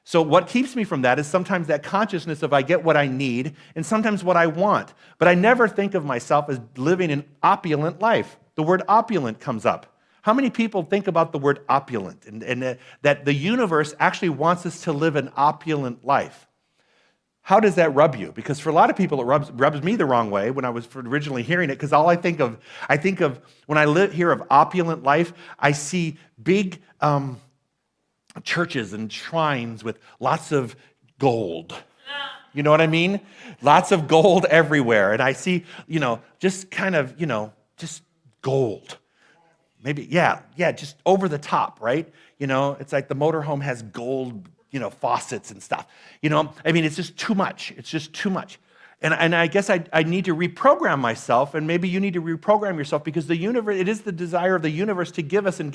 So what keeps me from that is sometimes that consciousness of I get what I need and sometimes what I want. But I never think of myself as living an opulent life. The word opulent comes up. How many people think about the word opulent and that the universe actually wants us to live an opulent life? How does that rub you? Because for a lot of people, it rubs me the wrong way when I was originally hearing it, because all I think of when I hear of opulent life, I see big churches and shrines with lots of gold. You know what I mean? Lots of gold everywhere. And I see, just kind of, just gold. Maybe, yeah, just over the top, right? It's like the motorhome has gold, faucets and stuff. It's just too much. It's just too much. And I guess I need to reprogram myself, and maybe you need to reprogram yourself, because the universe, it is the desire of the universe to give us and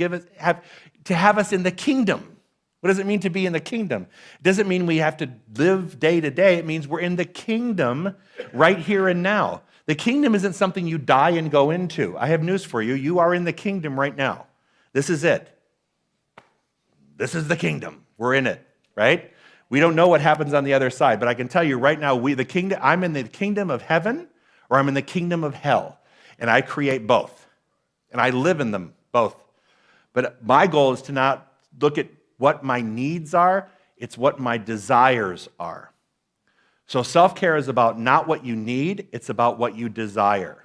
have us in the kingdom. What does it mean to be in the kingdom? It doesn't mean we have to live day to day. It means we're in the kingdom right here and now. The kingdom isn't something you die and go into. I have news for you. You are in the kingdom right now. This is it. This is the kingdom. We're in it, right? We don't know what happens on the other side, but I can tell you right now, I'm in the kingdom of heaven or I'm in the kingdom of hell, and I create both, and I live in them both. But my goal is to not look at what my needs are, it's what my desires are. So self-care is about not what you need, it's about what you desire.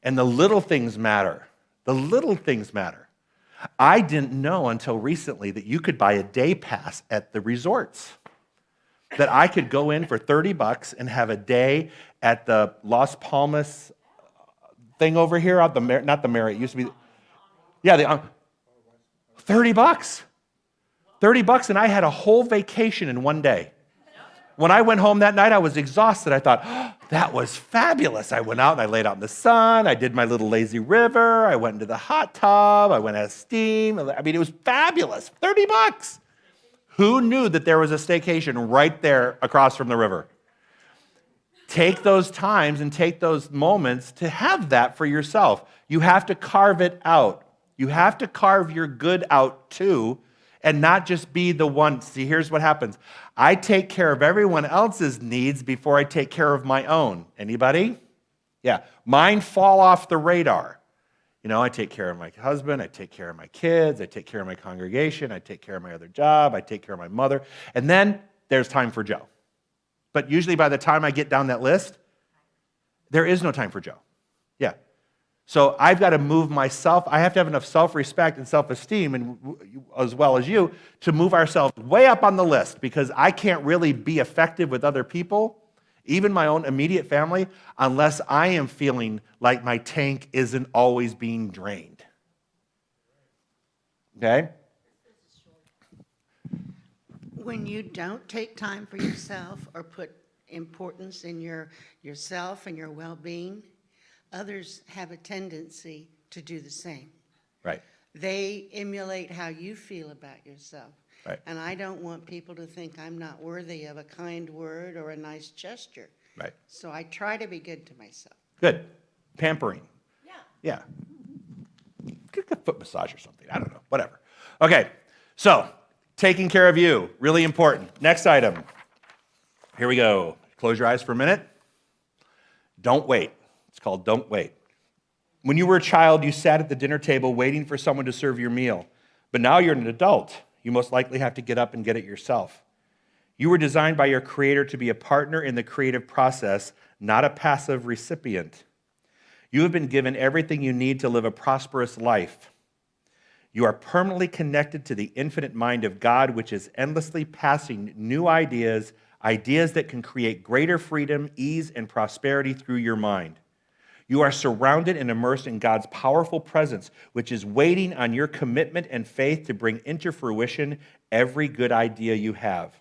And the little things matter. The little things matter. I didn't know until recently that you could buy a day pass at the resorts. That I could go in for $30 and have a day at the Las Palmas thing over here, not the Marriott, it used to be, yeah, $30. $30, and I had a whole vacation in one day. When I went home that night, I was exhausted. I thought, oh, that was fabulous. I went out and I laid out in the sun. I did my little lazy river. I went into the hot tub. I went out of steam. It was fabulous. $30. Who knew that there was a staycation right there across from the river? Take those times and take those moments to have that for yourself. You have to carve it out. You have to carve your good out too, and not just be the one. See, here's what happens. I take care of everyone else's needs before I take care of my own. Anybody? Yeah. Mine fall off the radar. I take care of my husband, I take care of my kids, I take care of my congregation, I take care of my other job, I take care of my mother, and then there's time for Joe. But usually by the time I get down that list, there is no time for Joe. Yeah. So I've got to move myself. I have to have enough self-respect and self-esteem, and as well as you, to move ourselves way up on the list, because I can't really be effective with other people, even my own immediate family, unless I am feeling like my tank isn't always being drained. Okay? When you don't take time for yourself or put importance in yourself and your well-being, others have a tendency to do the same. Right. They emulate how you feel about yourself. Right. And I don't want people to think I'm not worthy of a kind word or a nice gesture. Right. So I try to be good to myself. Good. Pampering. Yeah. Yeah. Get a foot massage or something. I don't know. Whatever. Okay. So, taking care of you. Really important. Next item. Here we go. Close your eyes for a minute. Don't wait. It's called Don't Wait. When you were a child, you sat at the dinner table waiting for someone to serve your meal. But now you're an adult. You most likely have to get up and get it yourself. You were designed by your Creator to be a partner in the creative process, not a passive recipient. You have been given everything you need to live a prosperous life. You are permanently connected to the infinite mind of God, which is endlessly passing new ideas that can create greater freedom, ease, and prosperity through your mind. You are surrounded and immersed in God's powerful presence, which is waiting on your commitment and faith to bring into fruition every good idea you have.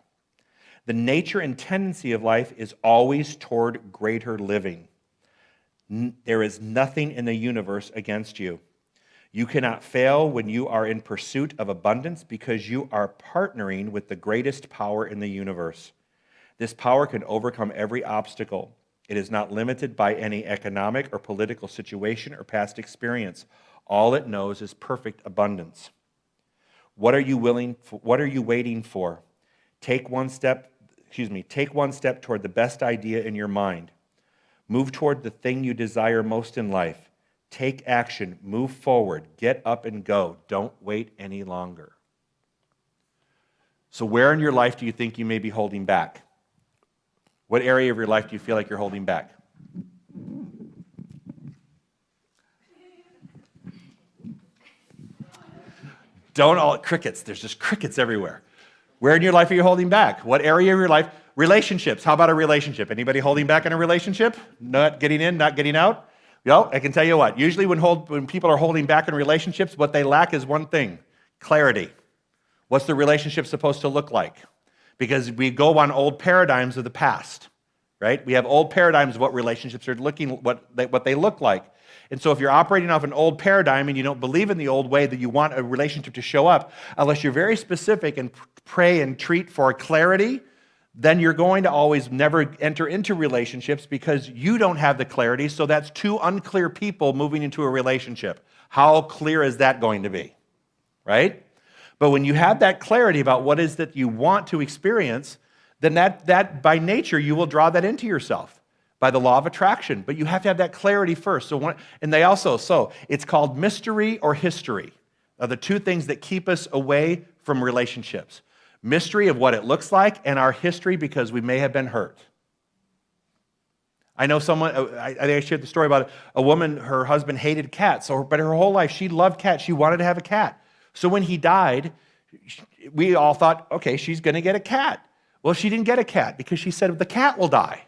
The nature and tendency of life is always toward greater living. There is nothing in the universe against you. You cannot fail when you are in pursuit of abundance because you are partnering with the greatest power in the universe. This power can overcome every obstacle. It is not limited by any economic or political situation or past experience. All it knows is perfect abundance. What are you waiting for? Take one step toward the best idea in your mind. Move toward the thing you desire most in life. Take action, move forward, get up and go. Don't wait any longer. So where in your life do you think you may be holding back? What area of your life do you feel like you're holding back? Don't all crickets. There's just crickets everywhere. Where in your life are you holding back? What area of your life? Relationships. How about a relationship? Anybody holding back in a relationship? Not getting in, not getting out? Well, I can tell you what. Usually when people are holding back in relationships, what they lack is one thing: clarity. What's the relationship supposed to look like? Because we go on old paradigms of the past, right? We have old paradigms of what relationships are what they look like. And so if you're operating off an old paradigm and you don't believe in the old way that you want a relationship to show up, unless you're very specific and pray and treat for clarity, then you're going to always never enter into relationships because you don't have the clarity. So that's two unclear people moving into a relationship. How clear is that going to be, right? But when you have that clarity about what is that you want to experience, then that by nature, you will draw that into yourself by the law of attraction. But you have to have that clarity first. So it's called mystery or history are the two things that keep us away from relationships. Mystery of what it looks like, and our history because we may have been hurt. I know someone, I think I shared the story about a woman, her husband hated cats, but her whole life she loved cats. She wanted to have a cat. So when he died, we all thought, okay, she's going to get a cat. Well, she didn't get a cat because she said the cat will die.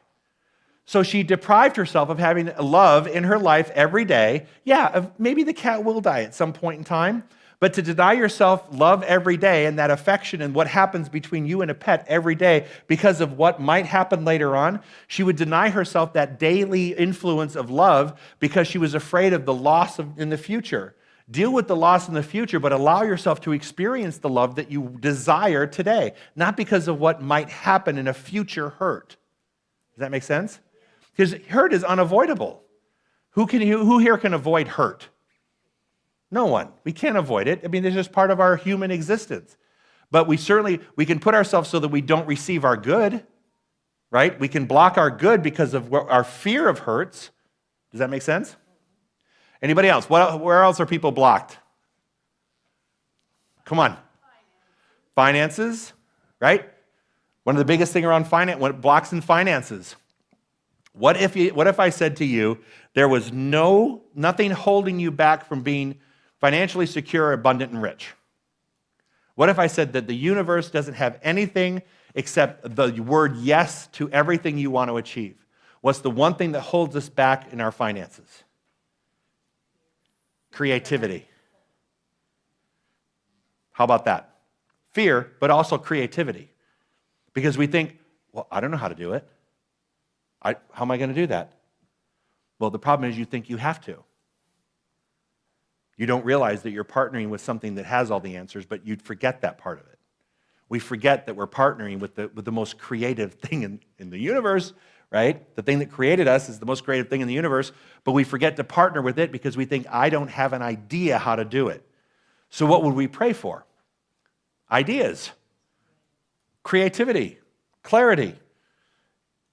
So she deprived herself of having love in her life every day. Yeah, maybe the cat will die at some point in time, but to deny yourself love every day and that affection and what happens between you and a pet every day because of what might happen later on, she would deny herself that daily influence of love because she was afraid of the loss in the future. Deal with the loss in the future, but allow yourself to experience the love that you desire today, not because of what might happen in a future hurt. Does that make sense? Because hurt is unavoidable. Who here can avoid hurt? No one. We can't avoid it. I mean, it's just part of our human existence. But we can put ourselves so that we don't receive our good, right? We can block our good because of our fear of hurts. Does that make sense? Anybody else? Where else are people blocked? Come on. Finances, right? One of the biggest things around blocks in finances. What if I said to you, there was nothing holding you back from being financially secure, abundant, and rich? What if I said that the universe doesn't have anything except the word yes to everything you want to achieve? What's the one thing that holds us back in our finances? Creativity. How about that? Fear, but also creativity. Because we think, well, I don't know how to do it. How am I going to do that? Well, the problem is you think you have to. You don't realize that you're partnering with something that has all the answers, but you'd forget that part of it. We forget that we're partnering with the most creative thing in the universe, right? The thing that created us is the most creative thing in the universe, but we forget to partner with it because we think, I don't have an idea how to do it. So what would we pray for? Ideas, creativity, clarity.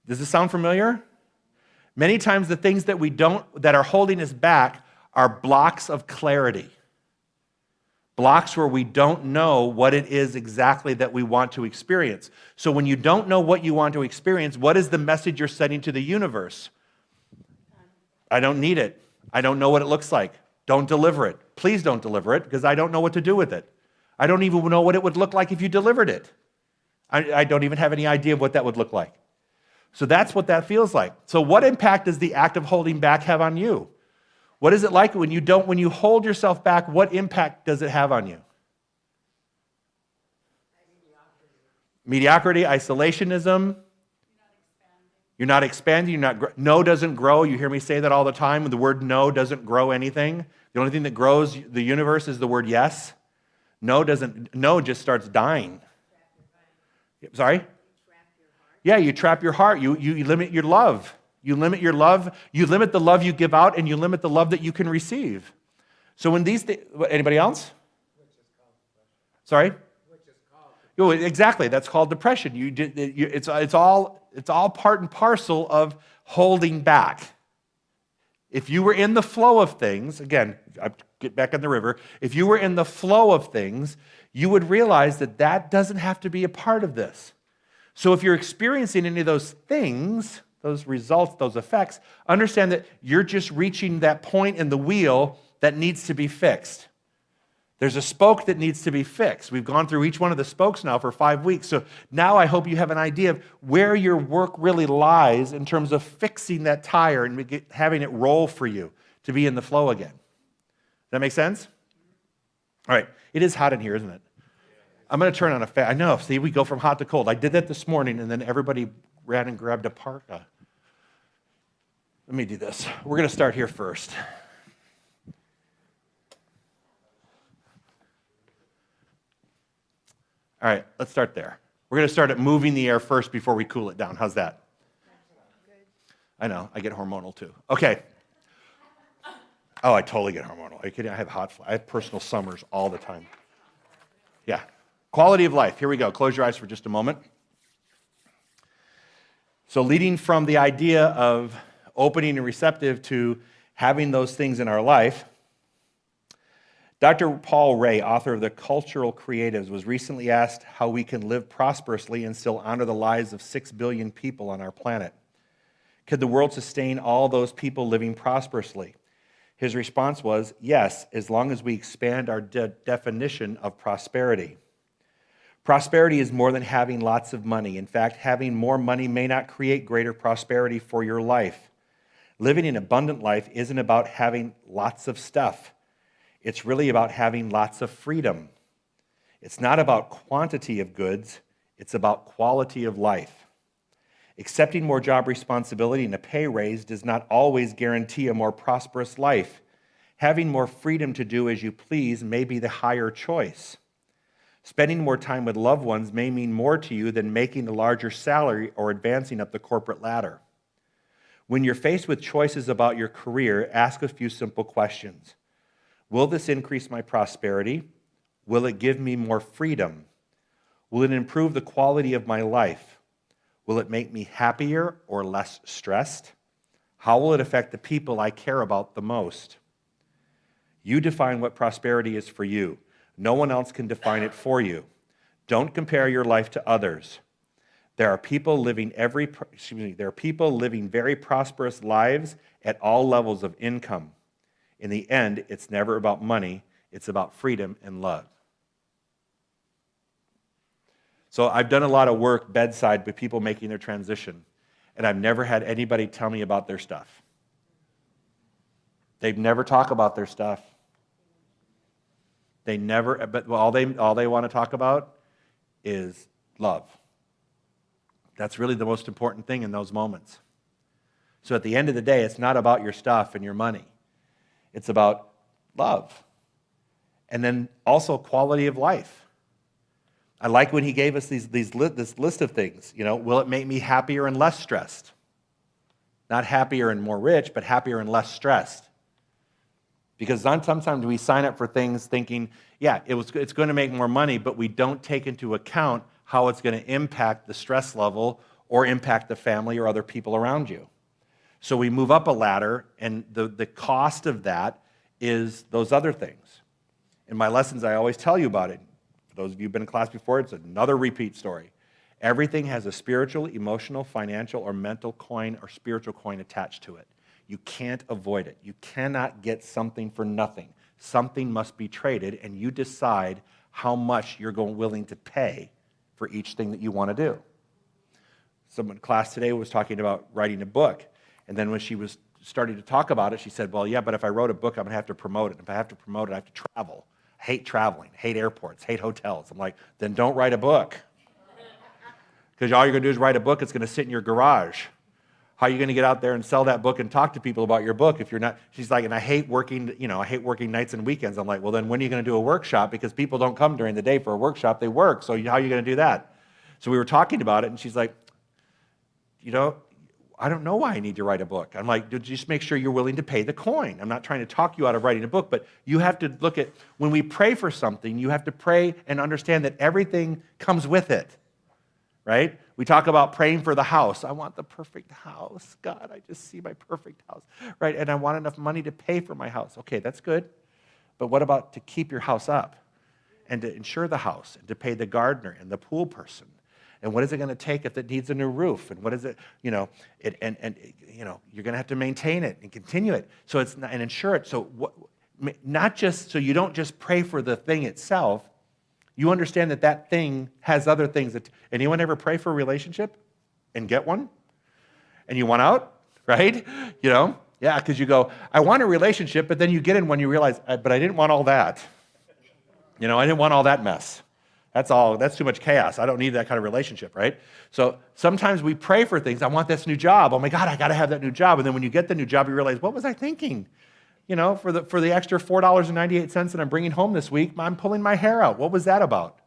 Does this sound familiar? Many times the things that are holding us back are blocks of clarity. Blocks where we don't know what it is exactly that we want to experience. So when you don't know what you want to experience, what is the message you're sending to the universe? I don't need it. I don't know what it looks like. Don't deliver it. Please don't deliver it because I don't know what to do with it. I don't even know what it would look like if you delivered it. I don't even have any idea of what that would look like. So that's what that feels like. So what impact does the act of holding back have on you? What is it like when you hold yourself back, what impact does it have on you? Mediocrity, isolationism. You're not expanding. No doesn't grow. You hear me say that all the time. The word no doesn't grow anything. The only thing that grows the universe is the word yes. No just starts dying. Sorry? Yeah, you trap your heart. You limit your love. You limit your love. You limit the love you give out, and you limit the love that you can receive. So when anybody else? Sorry? Exactly, that's called depression. It's all part and parcel of holding back. If you were in the flow of things, again, I get back on the river, if you were in the flow of things, you would realize that that doesn't have to be a part of this. So if you're experiencing any of those things, those results, those effects, understand that you're just reaching that point in the wheel that needs to be fixed. There's a spoke that needs to be fixed. We've gone through each one of the spokes now for 5 weeks. So now I hope you have an idea of where your work really lies in terms of fixing that tire and having it roll for you to be in the flow again. Does that make sense? All right. It is hot in here, isn't it? I'm going to turn on a fan. I know. See, we go from hot to cold. I did that this morning, and then everybody ran and grabbed a parka. Let me do this. We're going to start here first. All right, let's start there. We're going to start at moving the air first before we cool it down. How's that? I know, I get hormonal too. Okay. Oh, I totally get hormonal. Are you kidding? I have personal summers all the time. Yeah. Quality of life. Here we go. Close your eyes for just a moment. So leading from the idea of opening and receptive to having those things in our life, Dr. Paul Ray, author of The Cultural Creatives, was recently asked how we can live prosperously and still honor the lives of 6 billion people on our planet. Could the world sustain all those people living prosperously? His response was, yes, as long as we expand our definition of prosperity. Prosperity is more than having lots of money. In fact, having more money may not create greater prosperity for your life. Living an abundant life isn't about having lots of stuff. It's really about having lots of freedom. It's not about quantity of goods. It's about quality of life. Accepting more job responsibility and a pay raise does not always guarantee a more prosperous life. Having more freedom to do as you please may be the higher choice. Spending more time with loved ones may mean more to you than making a larger salary or advancing up the corporate ladder. When you're faced with choices about your career, ask a few simple questions. Will this increase my prosperity? Will it give me more freedom? Will it improve the quality of my life? Will it make me happier or less stressed? How will it affect the people I care about the most? You define what prosperity is for you. No one else can define it for you. Don't compare your life to others. There are people living very prosperous lives at all levels of income. In the end, it's never about money, it's about freedom and love. So I've done a lot of work bedside with people making their transition, and I've never had anybody tell me about their stuff. They've never talked about their stuff. They never, but all they want to talk about is love. That's really the most important thing in those moments. So at the end of the day, it's not about your stuff and your money. It's about love. And then also quality of life. I like when he gave us this list of things. You know, will it make me happier and less stressed? Not happier and more rich, but happier and less stressed. Because sometimes we sign up for things thinking, yeah, it's going to make more money, but we don't take into account how it's going to impact the stress level or impact the family or other people around you. So we move up a ladder, and the cost of that is those other things. In my lessons, I always tell you about it. For those of you who've been in class before, it's another repeat story. Everything has a spiritual, emotional, financial, or mental coin or spiritual coin attached to it. You can't avoid it. You cannot get something for nothing. Something must be traded, and you decide how much you're willing to pay for each thing that you want to do. Someone in class today was talking about writing a book, and then when she was starting to talk about it, she said, well, yeah, but if I wrote a book, I'm going to have to promote it. If I have to promote it, I have to travel. I hate traveling, hate airports, hate hotels. I'm like, then don't write a book. Because all you're going to do is write a book, it's going to sit in your garage. How are you going to get out there and sell that book and talk to people about your book if you're not? She's like, and I hate working nights and weekends. I'm like, well, then when are you going to do a workshop? Because people don't come during the day for a workshop, they work. So how are you going to do that? So we were talking about it, and she's like, I don't know why I need to write a book. I'm like, just make sure you're willing to pay the coin. I'm not trying to talk you out of writing a book, but you have to look at, when we pray for something, you have to pray and understand that everything comes with it, right? We talk about praying for the house. I want the perfect house. God, I just see my perfect house, right? And I want enough money to pay for my house. Okay, that's good. But what about to keep your house up and to insure the house and to pay the gardener and the pool person? And what is it going to take if it needs a new roof? And what is it, you know, you're going to have to maintain it and continue it. So it's not, and insure it. So not just, so you don't just pray for the thing itself, you understand that that thing has other things. Anyone ever pray for a relationship and get one? And you want out, right? You know? Yeah, because you go, I want a relationship, but then you get in one, you realize, but I didn't want all that. You know, I didn't want all that mess. That's too much chaos. I don't need that kind of relationship, right? So sometimes we pray for things. I want this new job. Oh my God, I got to have that new job. And then when you get the new job, you realize, what was I thinking? You know, for the extra $4.98 that I'm bringing home this week, I'm pulling my hair out. What was that about?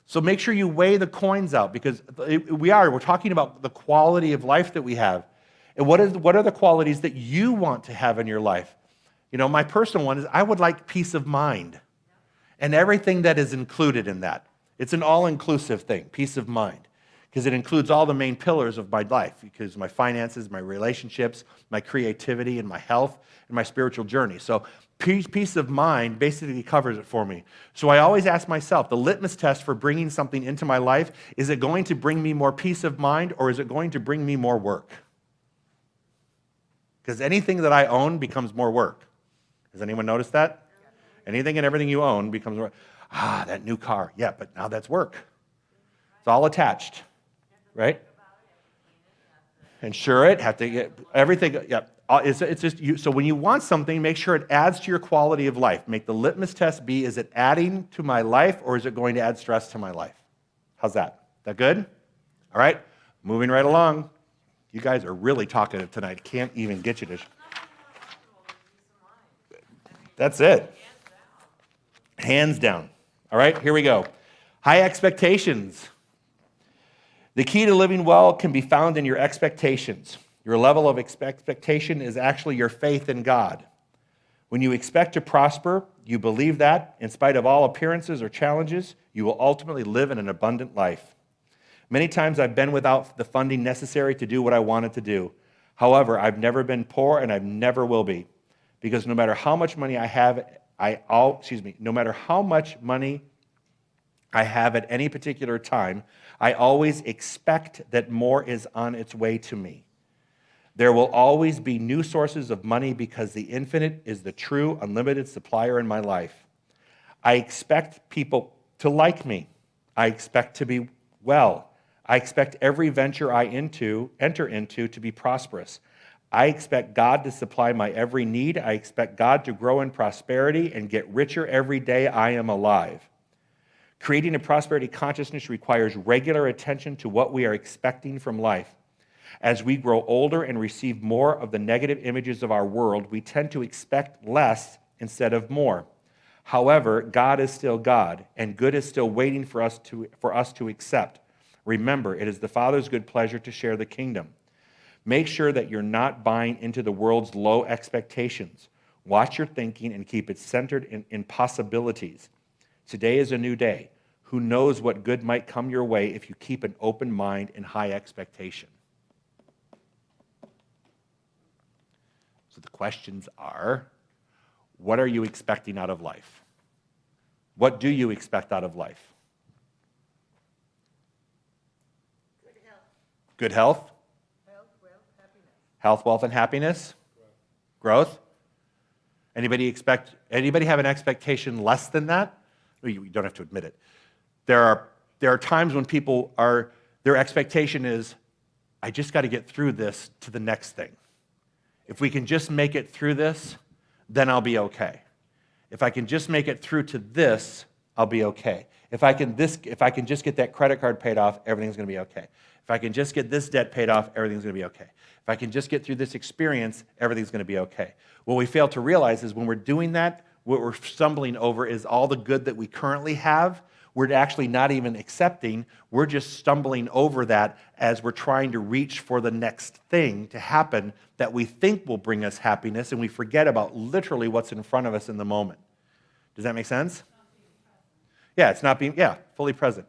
So make sure you weigh the coins out, because we're talking about the quality of life that we have. And what are the qualities that you want to have in your life? You know, my personal one is I would like peace of mind and everything that is included in that. It's an all-inclusive thing, peace of mind, because it includes all the main pillars of my life, because my finances, my relationships, my creativity, and my health, and my spiritual journey. So peace of mind basically covers it for me. So I always ask myself, the litmus test for bringing something into my life, is it going to bring me more peace of mind, or is it going to bring me more work? Because anything that I own becomes more work. Has anyone noticed that? Anything and everything you own becomes work. That new car. Yeah, but now that's work. It's all attached, right? Insure it, have to get everything. Yeah, it's just you. So when you want something, make sure it adds to your quality of life. Make the litmus test be: is it adding to my life, or is it going to add stress to my life? How's that? That good? All right, moving right along. You guys are really talkative tonight. Can't even get you to. That's it. Hands down. All right, here we go. High expectations. The key to living well can be found in your expectations. Your level of expectation is actually your faith in God. When you expect to prosper, you believe that, in spite of all appearances or challenges, you will ultimately live in an abundant life. Many times I've been without the funding necessary to do what I wanted to do. However, I've never been poor, and I never will be, because no matter how much money I have, no matter how much money I have at any particular time, I always expect that more is on its way to me. There will always be new sources of money, because the infinite is the true, unlimited supplier in my life. I expect people to like me. I expect to be well. I expect every venture I enter into to be prosperous. I expect God to supply my every need. I expect God to grow in prosperity and get richer every day I am alive. Creating a prosperity consciousness requires regular attention to what we are expecting from life. As we grow older and receive more of the negative images of our world, we tend to expect less instead of more. However, God is still God, and good is still waiting for us to accept. Remember, it is the Father's good pleasure to share the kingdom. Make sure that you're not buying into the world's low expectations. Watch your thinking and keep it centered in possibilities. Today is a new day. Who knows what good might come your way if you keep an open mind and high expectation? So the questions are, what are you expecting out of life? What do you expect out of life? Good health. Health, wealth, and happiness? Growth? Anybody have an expectation less than that? You don't have to admit it. There are times when their expectation is, I just got to get through this to the next thing. If we can just make it through this, then I'll be okay. If I can just make it through to this, I'll be okay. If I can just get that credit card paid off, everything's going to be okay. If I can just get this debt paid off, everything's going to be okay. If I can just get through this experience, everything's going to be okay. What we fail to realize is when we're doing that, what we're stumbling over is all the good that we currently have. We're actually not even accepting. We're just stumbling over that as we're trying to reach for the next thing to happen that we think will bring us happiness, and we forget about literally what's in front of us in the moment. Does that make sense? Yeah, it's not being, fully present.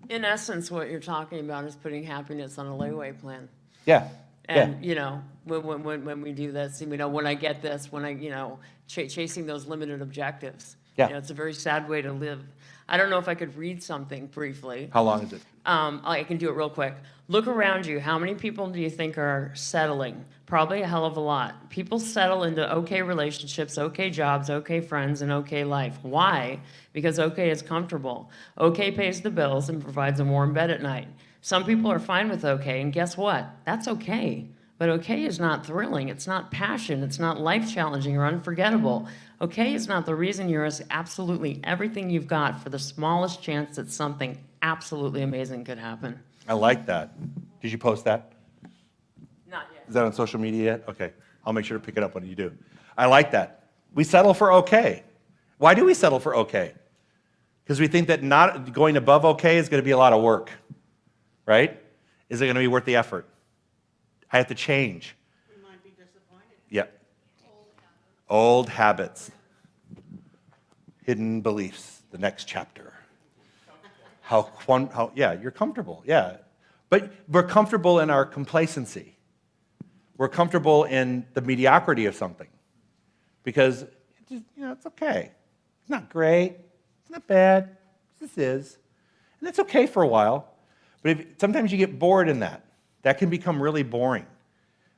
In essence, what you're talking about is putting happiness on a layaway plan. Yeah. And, you know, when we do this, you know, when I get this, when I, you know, chasing those limited objectives. Yeah. You know, it's a very sad way to live. I don't know if I could read something briefly. How long is it? I can do it real quick. Look around you. How many people do you think are settling? Probably a hell of a lot. People settle into okay relationships, okay jobs, okay friends, and okay life. Why? Because okay is comfortable. Okay pays the bills and provides a warm bed at night. Some people are fine with okay, and guess what? That's okay. But okay is not thrilling. It's not passion. It's not life-challenging or unforgettable. Okay is not the reason you're absolutely everything you've got for the smallest chance that something absolutely amazing could happen. I like that. Did you post that? Not yet. Is that on social media yet? Okay. I'll make sure to pick it up when you do. I like that. We settle for okay. Why do we settle for okay? Because we think that not going above okay is going to be a lot of work, right? Is it going to be worth the effort? I have to change. We might be disappointed. Yeah. Old habits. Hidden beliefs, the next chapter. You're comfortable, yeah. But we're comfortable in our complacency. We're comfortable in the mediocrity of something. Because, it's okay. It's not great. It's not bad. This is. And it's okay for a while. But sometimes you get bored in that. That can become really boring.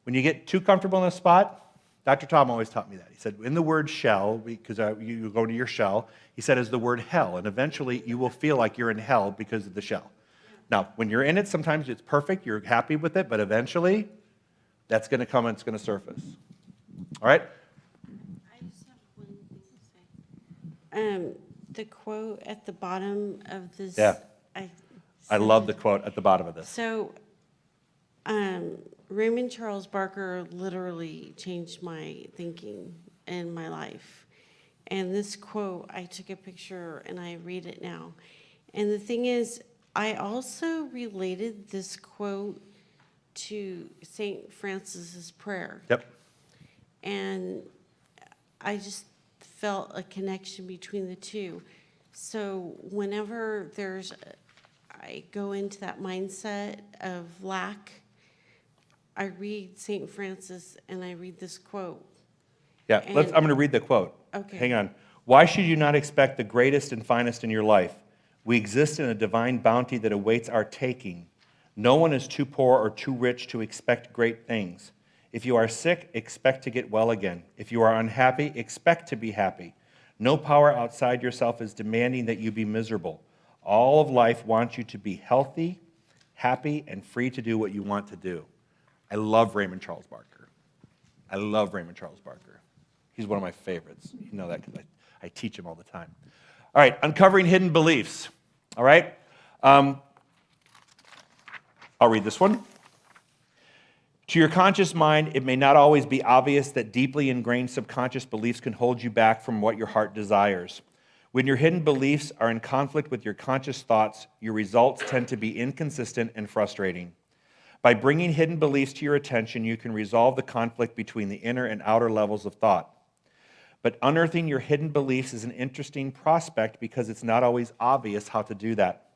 When you get too comfortable in a spot, Dr. Tom always taught me that. He said, in the word shell, because you go to your shell, he said, is the word hell. And eventually you will feel like you're in hell because of the shell. Now, when you're in it, sometimes it's perfect, you're happy with it, but eventually that's going to come and it's going to surface. All right? I just have one thing to say. The quote at the bottom of this. Yeah. I love the quote at the bottom of this. So, Raymond Charles Barker literally changed my thinking in my life. And this quote, I took a picture and I read it now. And the thing is, I also related this quote to St. Francis's prayer. Yep. And I just felt a connection between the two. So whenever I go into that mindset of lack, I read St. Francis and I read this quote. Yeah, I'm going to read the quote. Okay. Hang on. Why should you not expect the greatest and finest in your life? We exist in a divine bounty that awaits our taking. No one is too poor or too rich to expect great things. If you are sick, expect to get well again. If you are unhappy, expect to be happy. No power outside yourself is demanding that you be miserable. All of life wants you to be healthy, happy, and free to do what you want to do. I love Raymond Charles Barker. I love Raymond Charles Barker. He's one of my favorites. You know that because I teach him all the time. All right, uncovering hidden beliefs. All right? I'll read this one. To your conscious mind, it may not always be obvious that deeply ingrained subconscious beliefs can hold you back from what your heart desires. When your hidden beliefs are in conflict with your conscious thoughts, your results tend to be inconsistent and frustrating. By bringing hidden beliefs to your attention, you can resolve the conflict between the inner and outer levels of thought. But unearthing your hidden beliefs is an interesting prospect because it's not always obvious how to do that.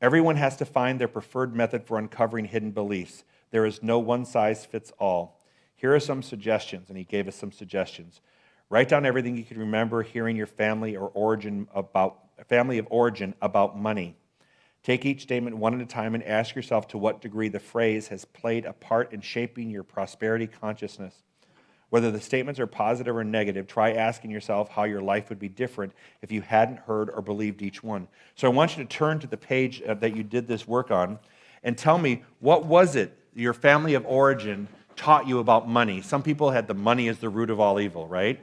Everyone has to find their preferred method for uncovering hidden beliefs. There is no one-size-fits-all. Here are some suggestions, and he gave us some suggestions. Write down everything you can remember hearing your family of origin about money. Take each statement one at a time and ask yourself to what degree the phrase has played a part in shaping your prosperity consciousness. Whether the statements are positive or negative, try asking yourself how your life would be different if you hadn't heard or believed each one. So I want you to turn to the page that you did this work on and tell me, what was it your family of origin taught you about money? Some people had the money is the root of all evil, right?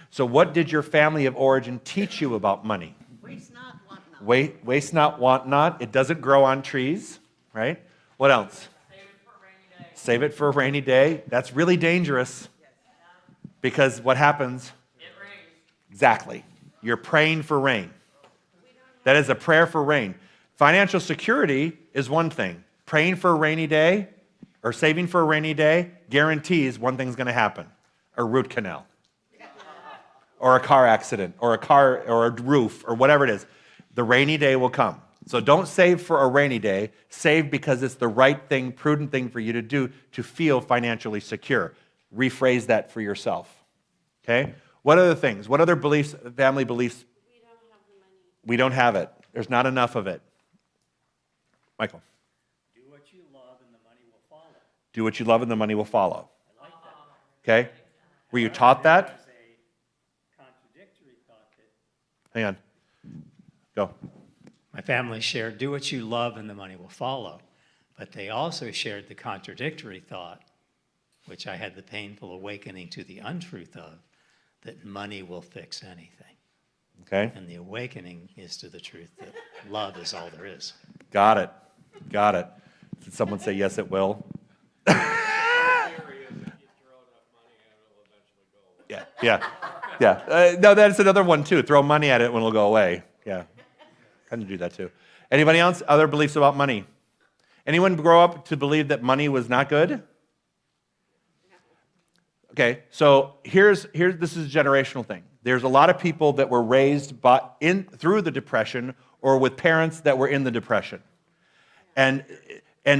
So what did your family of origin teach you about money? Waste not, want not. Waste not, want not. It doesn't grow on trees, right? What else? Save it for a rainy day. That's really dangerous because what happens? It rains. Exactly. You're praying for rain. That is a prayer for rain. Financial security is one thing. Praying for a rainy day or saving for a rainy day guarantees one thing's going to happen: a root canal, or a car accident, or a roof, or whatever it is. The rainy day will come. So don't save for a rainy day. Save because it's the right thing, prudent thing for you to do to feel financially secure. Rephrase that for yourself. Okay? What other things? What other beliefs, family beliefs? We don't have the money. We don't have it. There's not enough of it. Michael. Do what you love and the money will follow. Do what you love and the money will follow. I like that. Okay? Were you taught that? There's a contradictory thought that Hang on. Go. my family shared, do what you love and the money will follow. But they also shared the contradictory thought, which I had the painful awakening to the untruth of, that money will fix anything. Okay? And the awakening is to the truth that love is all there is. Got it. Got it. Did someone say yes, it will? Yeah, yeah, yeah. No, that's another one too. Throw money at it when it'll go away. Yeah, kind of do that too. Anybody else? Other beliefs about money? Anyone grow up to believe that money was not good? Okay, so here's this is a generational thing. There's a lot of people that were raised through the Depression or with parents that were in the Depression, and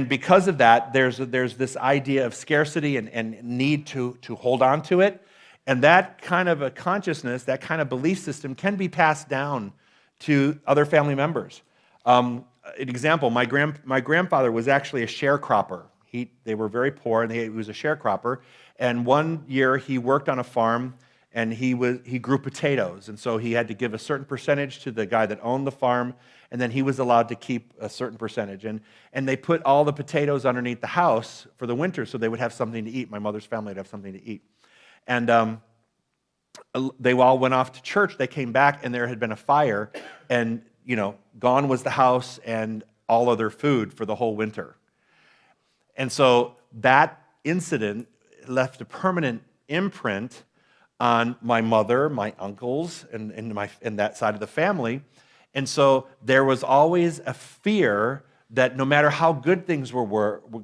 because of that, there's this idea of scarcity and need to hold on to it. And that kind of a consciousness, that kind of belief system can be passed down to other family members. An example, my grandfather was actually a sharecropper. They were very poor, and he was a sharecropper. And one year he worked on a farm, and he grew potatoes. And so he had to give a certain percentage to the guy that owned the farm, and then he was allowed to keep a certain percentage. And they put all the potatoes underneath the house for the winter so they would have something to eat. My mother's family would have something to eat. And they all went off to church. They came back, and there had been a fire, and gone was the house and all of their food for the whole winter. And so that incident left a permanent imprint on my mother, my uncles, and that side of the family. And so there was always a fear that no matter how good things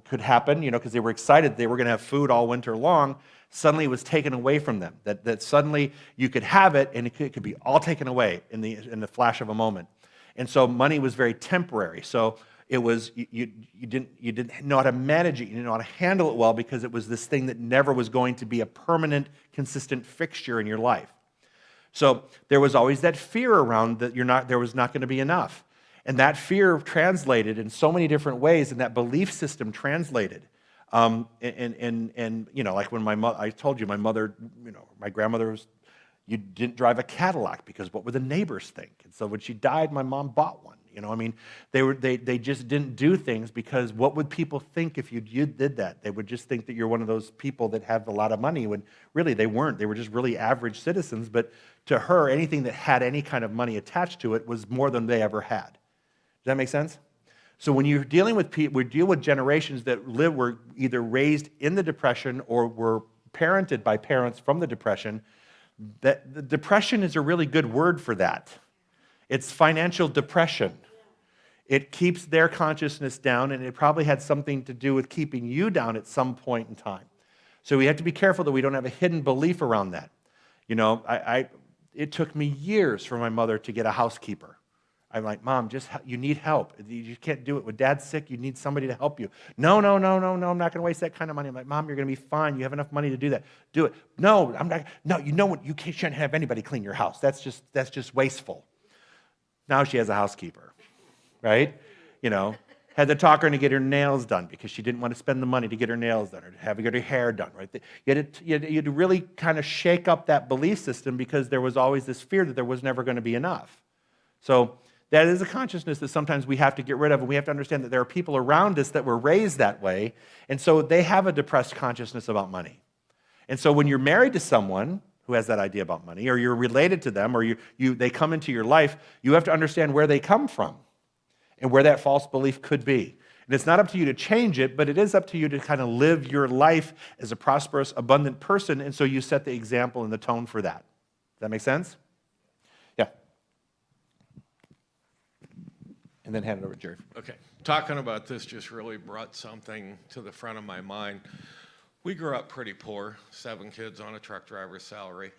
could happen, because they were excited they were going to have food all winter long, suddenly it was taken away from them. That suddenly you could have it, and it could be all taken away in the flash of a moment. And so money was very temporary. So it was you didn't know how to manage it, you didn't know how to handle it well, because it was this thing that never was going to be a permanent, consistent fixture in your life. So there was always that fear around that there was not going to be enough. And that fear translated in so many different ways, and that belief system translated. Like when I told you, my mother, my grandmother was, you didn't drive a Cadillac because what would the neighbors think? And so when she died, my mom bought one. They just didn't do things because what would people think if you did that? They would just think that you're one of those people that have a lot of money, when really they weren't. They were just really average citizens. But to her, anything that had any kind of money attached to it was more than they ever had. Does that make sense? So when you're dealing with people, we deal with generations that were either raised in the Depression or were parented by parents from the Depression. That the Depression is a really good word for that. It's financial depression. It keeps their consciousness down, and it probably had something to do with keeping you down at some point in time. So we have to be careful that we don't have a hidden belief around that. It took me years for my mother to get a housekeeper. I'm like, Mom, you need help. You can't do it. When Dad's sick, you need somebody to help you. No, I'm not going to waste that kind of money. I'm like, Mom, you're going to be fine. You have enough money to do that. Do it. No, I'm not. No, you know what? You shouldn't have anybody clean your house. That's just wasteful. Now she has a housekeeper, right? Had to talk her into get her nails done because she didn't want to spend the money to get her nails done or to have her get her hair done, right? You had to really kind of shake up that belief system because there was always this fear that there was never going to be enough. So that is a consciousness that sometimes we have to get rid of, and we have to understand that there are people around us that were raised that way, and so they have a depressed consciousness about money. And so when you're married to someone who has that idea about money, or you're related to them, or they come into your life, you have to understand where they come from and where that false belief could be. And it's not up to you to change it, but it is up to you to kind of live your life as a prosperous, abundant person, and so you set the example and the tone for that. Does that make sense? Yeah. And then hand it over to Jerry. Okay, talking about this just really brought something to the front of my mind. We grew up pretty poor, 7 kids on a truck driver's salary,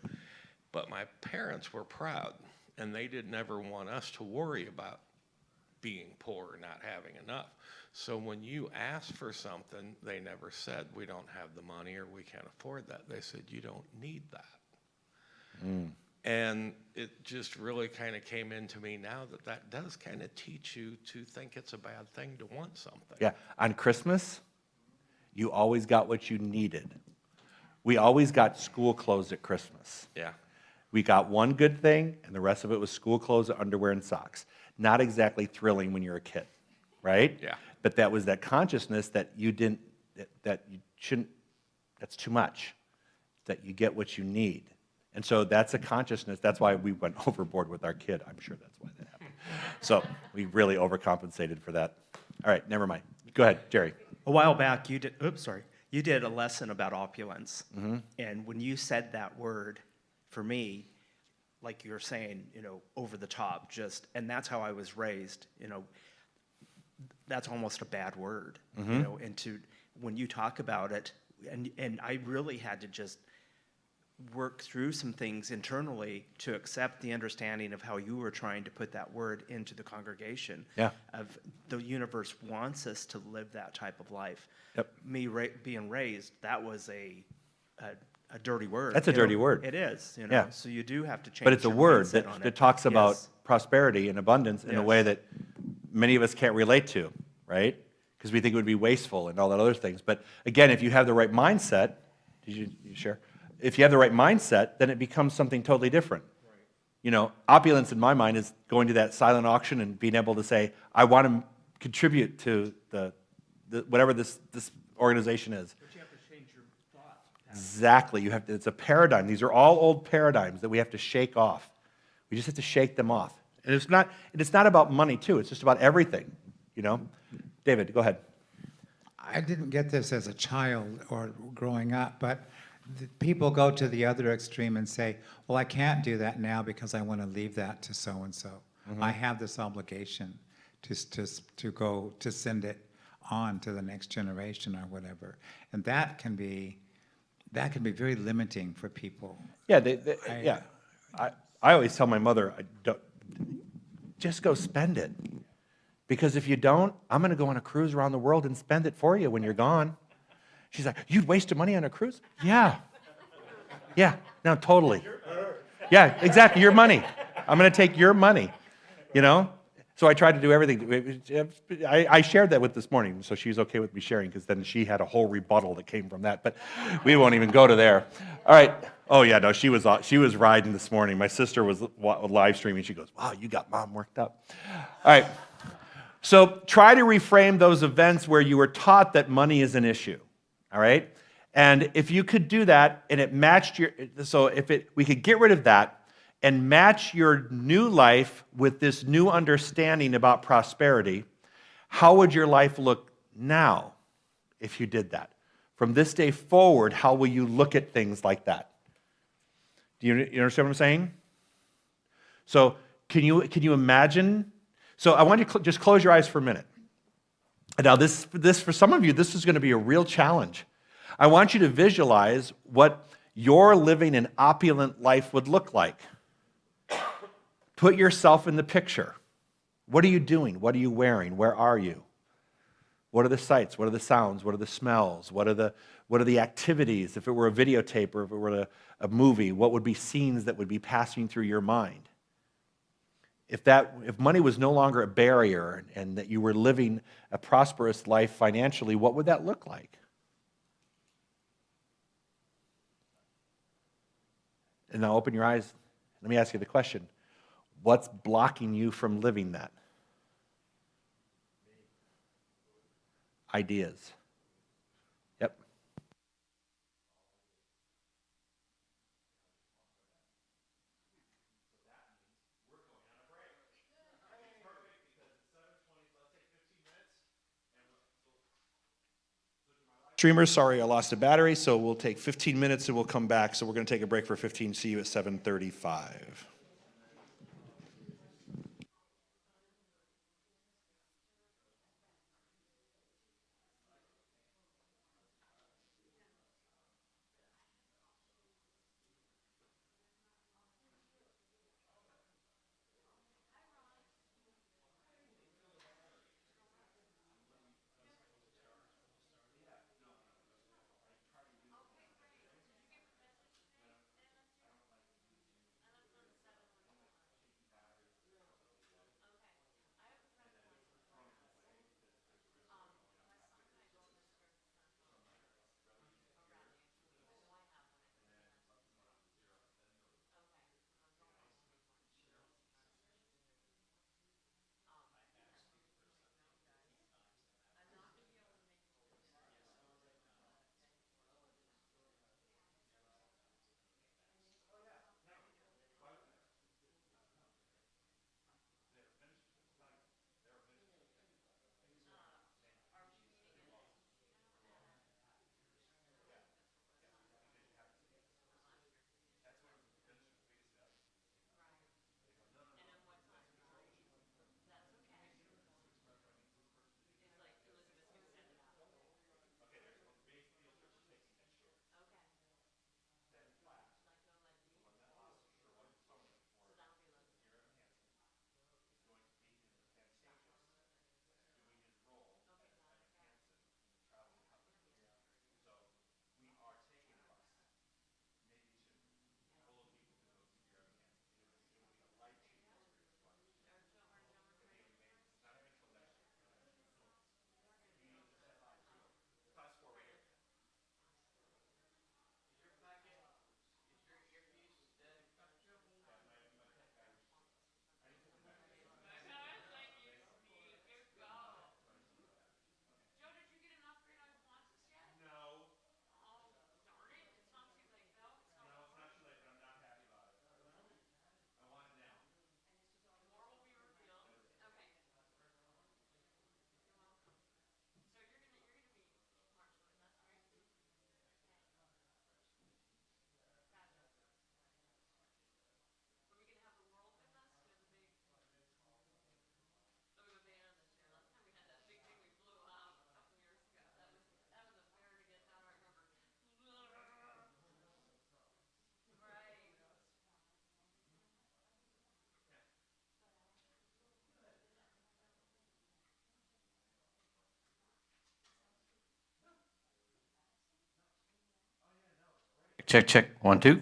but my parents were proud, and they did never want us to worry about being poor or not having enough. So when you asked for something, they never said, we don't have the money or we can't afford that. They said, you don't need that. And it just really kind of came into me now that that does kind of teach you to think it's a bad thing to want something. Yeah, on Christmas, you always got what you needed. We always got school clothes at Christmas. Yeah. We got one good thing, and the rest of it was school clothes, underwear, and socks. Not exactly thrilling when you're a kid, right? Yeah. But that was that consciousness that you didn't, that you shouldn't, that's too much, that you get what you need. And so that's a consciousness. That's why we went overboard with our kid. I'm sure that's why that happened. So we really overcompensated for that. All right, never mind. Go ahead, Jerry. A while back, you did a lesson about opulence. And when you said that word, for me, like you were saying, over the top, and that's how I was raised, that's almost a bad word, and when you talk about it, and I really had to just work through some things internally to accept the understanding of how you were trying to put that word into the congregation. Yeah. Of the universe wants us to live that type of life. Yep. Me being raised, that was a dirty word. That's a dirty word. It is, Yeah. So you do have to change. But it's a your word mindset that, on that it. talks about Yes. prosperity and abundance in a Yes. way that many of us can't relate to, right? Because we think it would be wasteful and all that other things. But again, if you have the right mindset, did you share? If you have the right mindset, then it becomes something totally different. Opulence in my mind is going to that silent auction and being able to say, I want to contribute to the whatever this organization is. But you have to change your thought. Exactly. It's a paradigm. These are all old paradigms that we have to shake off. We just have to shake them off. And it's not about money, too. It's just about everything, David, go ahead. I didn't get this as a child or growing up, but people go to the other extreme and say, well, I can't do that now because I want to leave that to so-and-so. I have this obligation to go to send it on to the next generation or whatever. And that can be very limiting for people. Yeah, I always tell my mother, just go spend it. Because if you don't, I'm going to go on a cruise around the world and spend it for you when you're gone. She's like, you'd wasted money on a cruise? Yeah. Yeah, no, totally. Yeah, exactly, your money. I'm going to take your money, So I tried to do everything. I shared that with this morning, so she's okay with me sharing, because then she had a whole rebuttal that came from that. But we won't even go to there. All right. Oh, yeah, no, she was riding this morning. My sister was live streaming. She goes, wow, you got Mom worked up. All right. So try to reframe those events where you were taught that money is an issue. All right? And if you could do that, and it matched we could get rid of that and match your new life with this new understanding about prosperity, how would your life look now if you did that? From this day forward, how will you look at things like that? Do you understand what I'm saying? So can you imagine? So I want you to just close your eyes for a minute. Now, this for some of you, this is going to be a real challenge. I want you to visualize what your living an opulent life would look like. Put yourself in the picture. What are you doing? What are you wearing? Where are you? What are the sights? What are the sounds? What are the smells? What are the activities? If it were a videotape or if it were a movie, what would be scenes that would be passing through your mind? If money was no longer a barrier and that you were living a prosperous life financially, what would that look like? And now open your eyes. Let me ask you the question. What's blocking you from living that? Ideas. Yep. Streamers, sorry, I lost a battery, so we'll take 15 minutes and we'll come back. So we're going to take a break for 15. See you at 7:35. Check, check. 1, 2.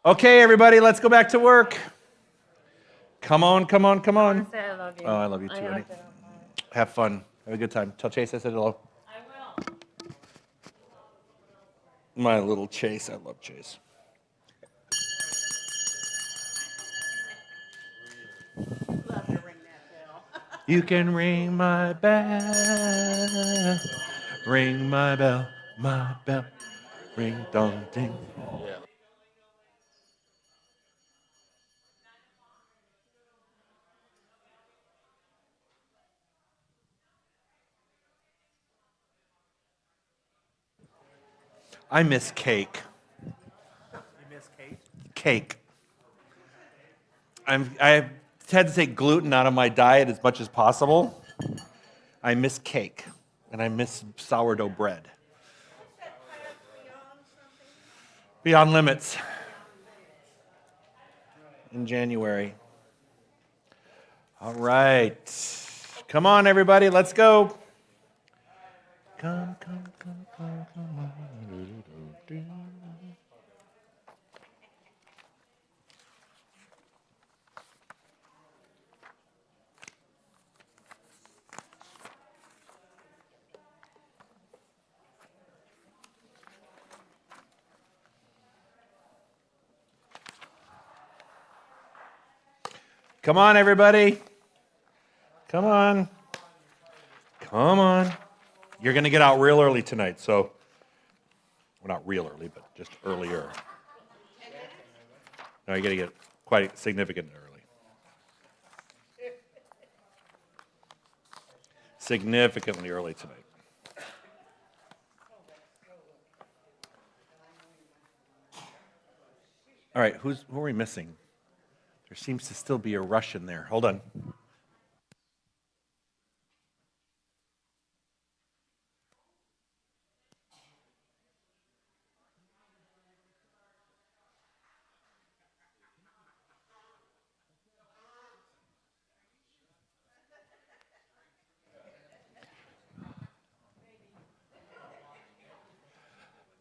Okay, everybody, let's go back to work. Come on, come on, come on. Say I love you. Oh, I love you too, honey. Have fun. Have a good time. Tell Chase I said hello. I will. My little Chase. I love Chase. You can ring my bell. Ring my bell, my bell. Ring dong ding. I miss cake. You miss Kate? Cake. I've had to take gluten out of my diet as much as possible. I miss cake, and I miss sourdough bread. Beyond Limits in January. All right. Come on, everybody, let's go. Come, come, come, come, come on. Come on, everybody. Come on. Come on. You're going to get out real early tonight, so, well, not real early, but just earlier. No, you're going to get quite significant early. Significantly early tonight. All right, who are we missing? There seems to still be a rush in there. Hold on.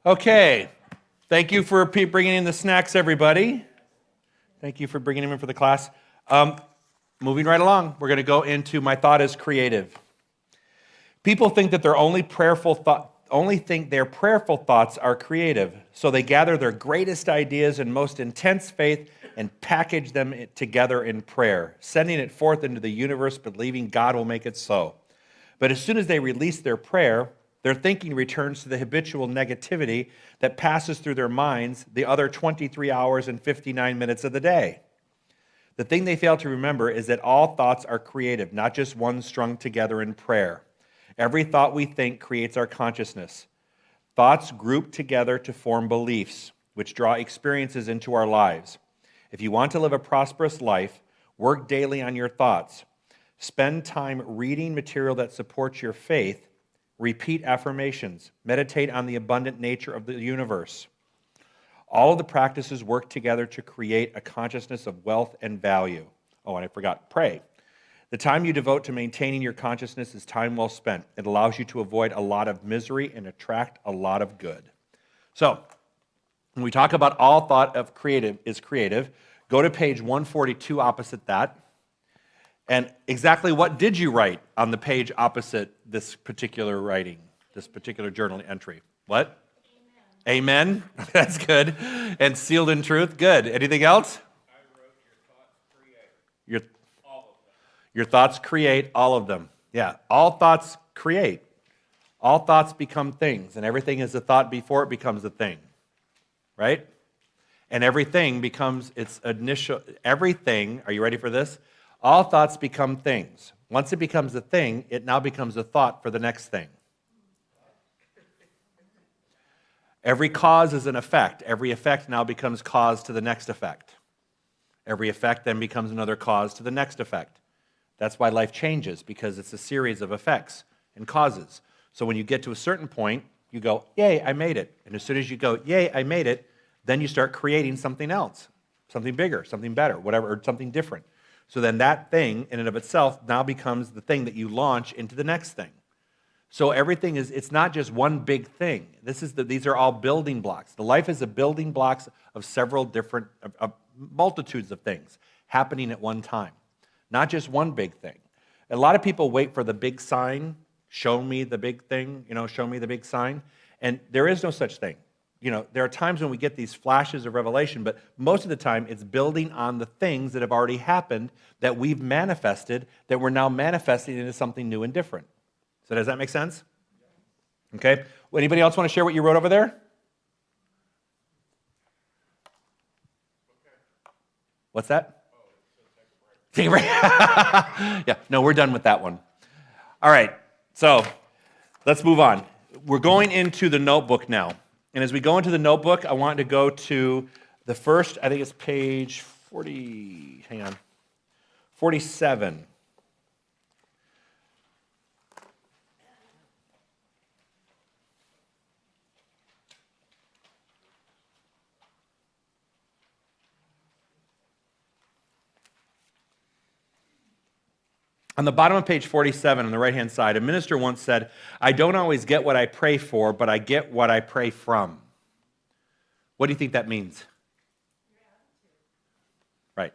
Okay. Thank you for bringing in the snacks, everybody. Thank you for bringing them in for the class. Moving right along, we're going to go into My Thought is Creative. People think that only think their prayerful thoughts are creative, so they gather their greatest ideas and most intense faith and package them together in prayer, sending it forth into the universe, believing God will make it so. But as soon as they release their prayer, their thinking returns to the habitual negativity that passes through their minds the other 23 hours and 59 minutes of the day. The thing they fail to remember is that all thoughts are creative, not just one strung together in prayer. Every thought we think creates our consciousness. Thoughts group together to form beliefs, which draw experiences into our lives. If you want to live a prosperous life, work daily on your thoughts. Spend time reading material that supports your faith. Repeat affirmations. Meditate on the abundant nature of the universe. All of the practices work together to create a consciousness of wealth and value. Oh, and I forgot, pray. The time you devote to maintaining your consciousness is time well spent. It allows you to avoid a lot of misery and attract a lot of good. So, when we talk about all thought of creative is creative, go to page 142 opposite that. And exactly what did you write on the page opposite this particular writing, this particular journal entry? What? Amen. Amen. That's good. And sealed in truth. Good. Anything else? I wrote your thoughts create. All of them. Your thoughts create all of them. Yeah. All thoughts create. All thoughts become things. And everything is a thought before it becomes a thing. Right? And everything becomes its initial, everything, are you ready for this? All thoughts become things. Once it becomes a thing, it now becomes a thought for the next thing. Every cause is an effect. Every effect now becomes cause to the next effect. Every effect then becomes another cause to the next effect. That's why life changes, because it's a series of effects and causes. So when you get to a certain point, you go, yay, I made it. And as soon as you go, yay, I made it, then you start creating something else, something bigger, something better, whatever, or something different. So then that thing in and of itself now becomes the thing that you launch into the next thing. So everything is, it's not just one big thing. These are all building blocks. The life is a building blocks of several different, of multitudes of things happening at one time. Not just one big thing. A lot of people wait for the big sign, show me the big thing, show me the big sign. And there is no such thing. There are times when we get these flashes of revelation, but most of the time it's building on the things that have already happened that we've manifested, that we're now manifesting into something new and different. So does that make sense? Okay. Well, anybody else want to share what you wrote over there? What's that? Take a break. Yeah, no, we're done with that one. All right, so let's move on. We're going into the notebook now. And as we go into the notebook, I want to go to the first, I think it's page 47. On the bottom of page 47 on the right-hand side, a minister once said, "I don't always get what I pray for, but I get what I pray from." What do you think that means? Right.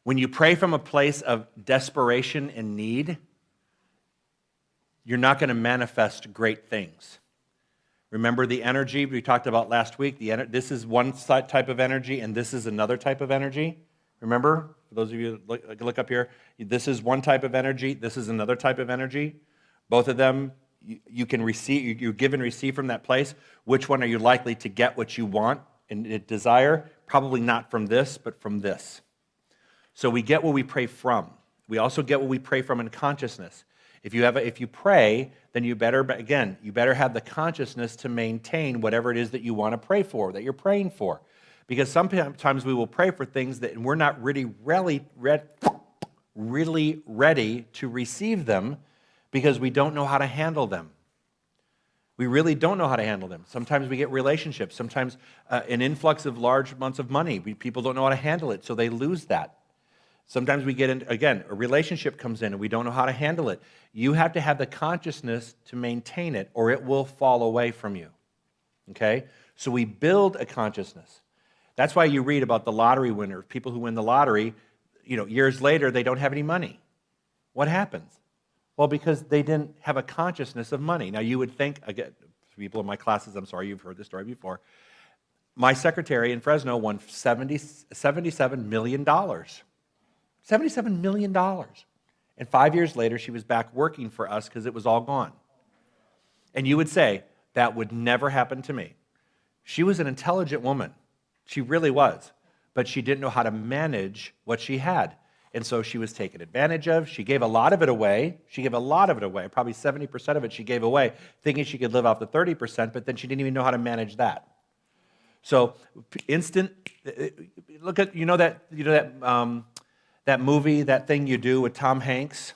When you pray from a place of desperation and need, you're not going to manifest great things. Remember the energy we talked about last week? This is one type of energy, and this is another type of energy. Remember? For those of you that look up here, this is one type of energy, this is another type of energy. Both of them, you can receive, you give and receive from that place. Which one are you likely to get what you want and desire? Probably not from this, but from this. So we get what we pray from. We also get what we pray from in consciousness. If you pray, then you better have the consciousness to maintain whatever it is that you want to pray for, that you're praying for. Because sometimes we will pray for things that we're not really ready to receive them because we don't know how to handle them. We really don't know how to handle them. Sometimes we get relationships, sometimes an influx of large amounts of money. People don't know how to handle it, so they lose that. Sometimes we get a relationship comes in and we don't know how to handle it. You have to have the consciousness to maintain it or it will fall away from you. Okay? So we build a consciousness. That's why you read about the lottery winner, people who win the lottery, years later, they don't have any money. What happens? Well, because they didn't have a consciousness of money. Now, you would think, again, people in my classes, I'm sorry, you've heard this story before. My secretary in Fresno won $77 million. $77 million. And 5 years later, she was back working for us because it was all gone. And you would say, that would never happen to me. She was an intelligent woman. She really was. But she didn't know how to manage what she had. And so she was taken advantage of. She gave a lot of it away. Probably 70% of it she gave away, thinking she could live off the 30%, but then she didn't even know how to manage that. So look at, that movie, That Thing You Do with Tom Hanks?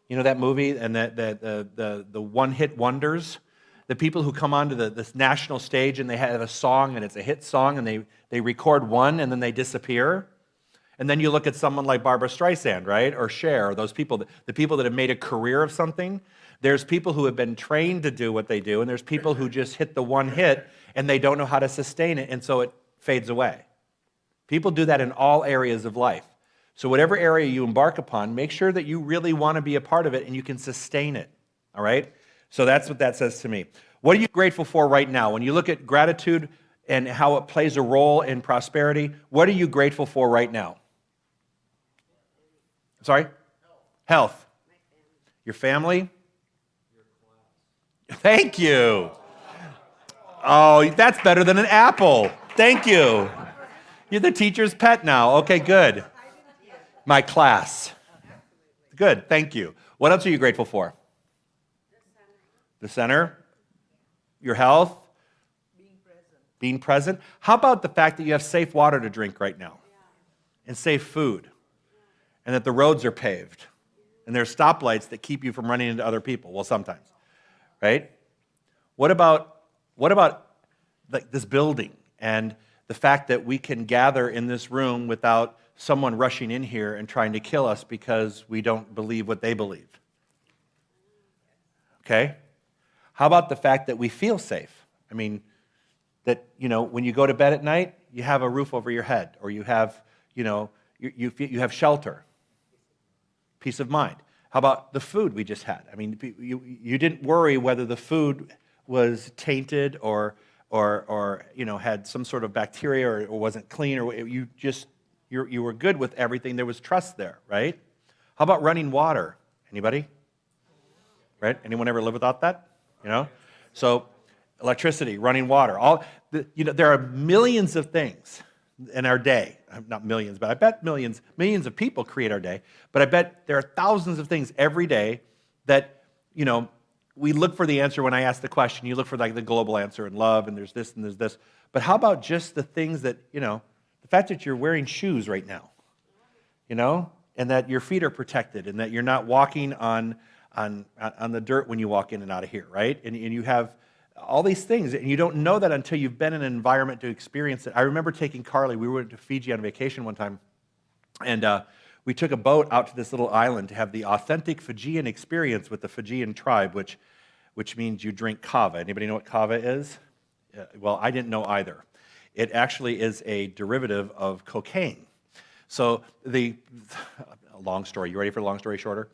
You know that movie and the one-hit wonders? The people who come onto this national stage and they have a song and it's a hit song and they record one and then they disappear. And then you look at someone like Barbra Streisand, right? Or Cher, or those people, the people that have made a career of something. There's people who have been trained to do what they do, and there's people who just hit the one hit and they don't know how to sustain it, and so it fades away. People do that in all areas of life. So whatever area you embark upon, make sure that you really want to be a part of it and you can sustain it, all right? So that's what that says to me. What are you grateful for right now? When you look at gratitude and how it plays a role in prosperity, what are you grateful for right now? Sorry? Health. Your family? Thank you. Oh, that's better than an apple. Thank you. You're the teacher's pet now. Okay, good. My class. Good, thank you. What else are you grateful for? The center? Your health? Being present. How about the fact that you have safe water to drink right now? And safe food? And that the roads are paved? And there's stoplights that keep you from running into other people? Well, sometimes. Right? What about like this building and the fact that we can gather in this room without someone rushing in here and trying to kill us because we don't believe what they believe? okay? How about the fact that we feel safe? I mean, that, when you go to bed at night, you have a roof over your head, or you have, you have shelter, peace of mind. How about the food we just had? I mean, you didn't worry whether the food was tainted or had some sort of bacteria or wasn't clean, or you were good with everything. There was trust there, right? How about running water? Anybody? Right? Anyone ever live without that? So electricity, running water, there are millions of things in our day. Not millions, but I bet millions of people create our day. But I bet there are thousands of things every day that, we look for the answer when I ask the question. You look for like the global answer and love, and there's this and there's this. But how about just the things that, the fact that you're wearing shoes right now, and that your feet are protected, and that you're not walking on the dirt when you walk in and out of here, right? And you have all these things, and you don't know that until you've been in an environment to experience it. I remember taking Carly. We went to Fiji on vacation one time, and we took a boat out to this little island to have the authentic Fijian experience with the Fijian tribe, which means you drink kava. Anybody know what kava is? Well, I didn't know either. It actually is a derivative of cocaine. So a long story. You ready for a long story shorter?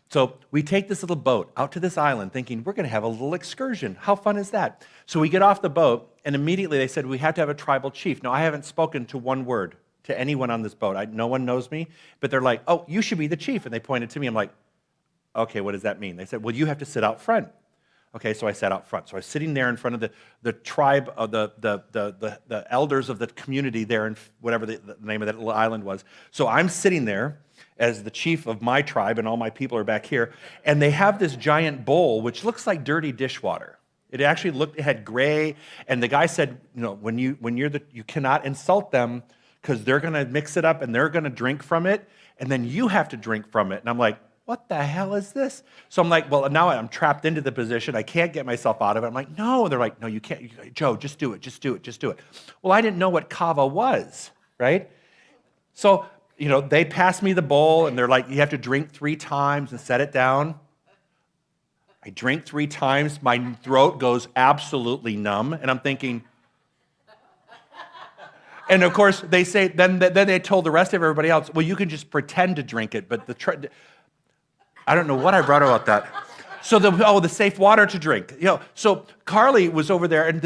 So we take this little boat out to this island thinking we're going to have a little excursion. How fun is that? So we get off the boat, and immediately they said we have to have a tribal chief. Now, I haven't spoken to one word to anyone on this boat. No one knows me, but they're like, oh, you should be the chief. And they pointed to me. I'm like, okay, what does that mean? They said, well, you have to sit out front. Okay, so I sat out front. So I was sitting there in front of the tribe of the elders of the community there, in whatever the name of that little island was. So I'm sitting there as the chief of my tribe, and all my people are back here, and they have this giant bowl which looks like dirty dishwater. It actually it had gray, and the guy said, you cannot insult them because they're going to mix it up and they're going to drink from it, and then you have to drink from it. And I'm like, what the hell is this? So I'm like, well, now I'm trapped into the position. I can't get myself out of it. I'm like, no. And they're like, no, you can't. Joe, just do it. Just do it. Just do it. Well, I didn't know what kava was, right? So, they pass me the bowl, and they're like, you have to drink 3 times and set it down. I drink 3 times. My throat goes absolutely numb, and I'm thinking, and of course, they say, then they told the rest of everybody else, well, you can just pretend to drink it, but I don't know what I brought about that. So the safe water to drink. So Carly was over there, and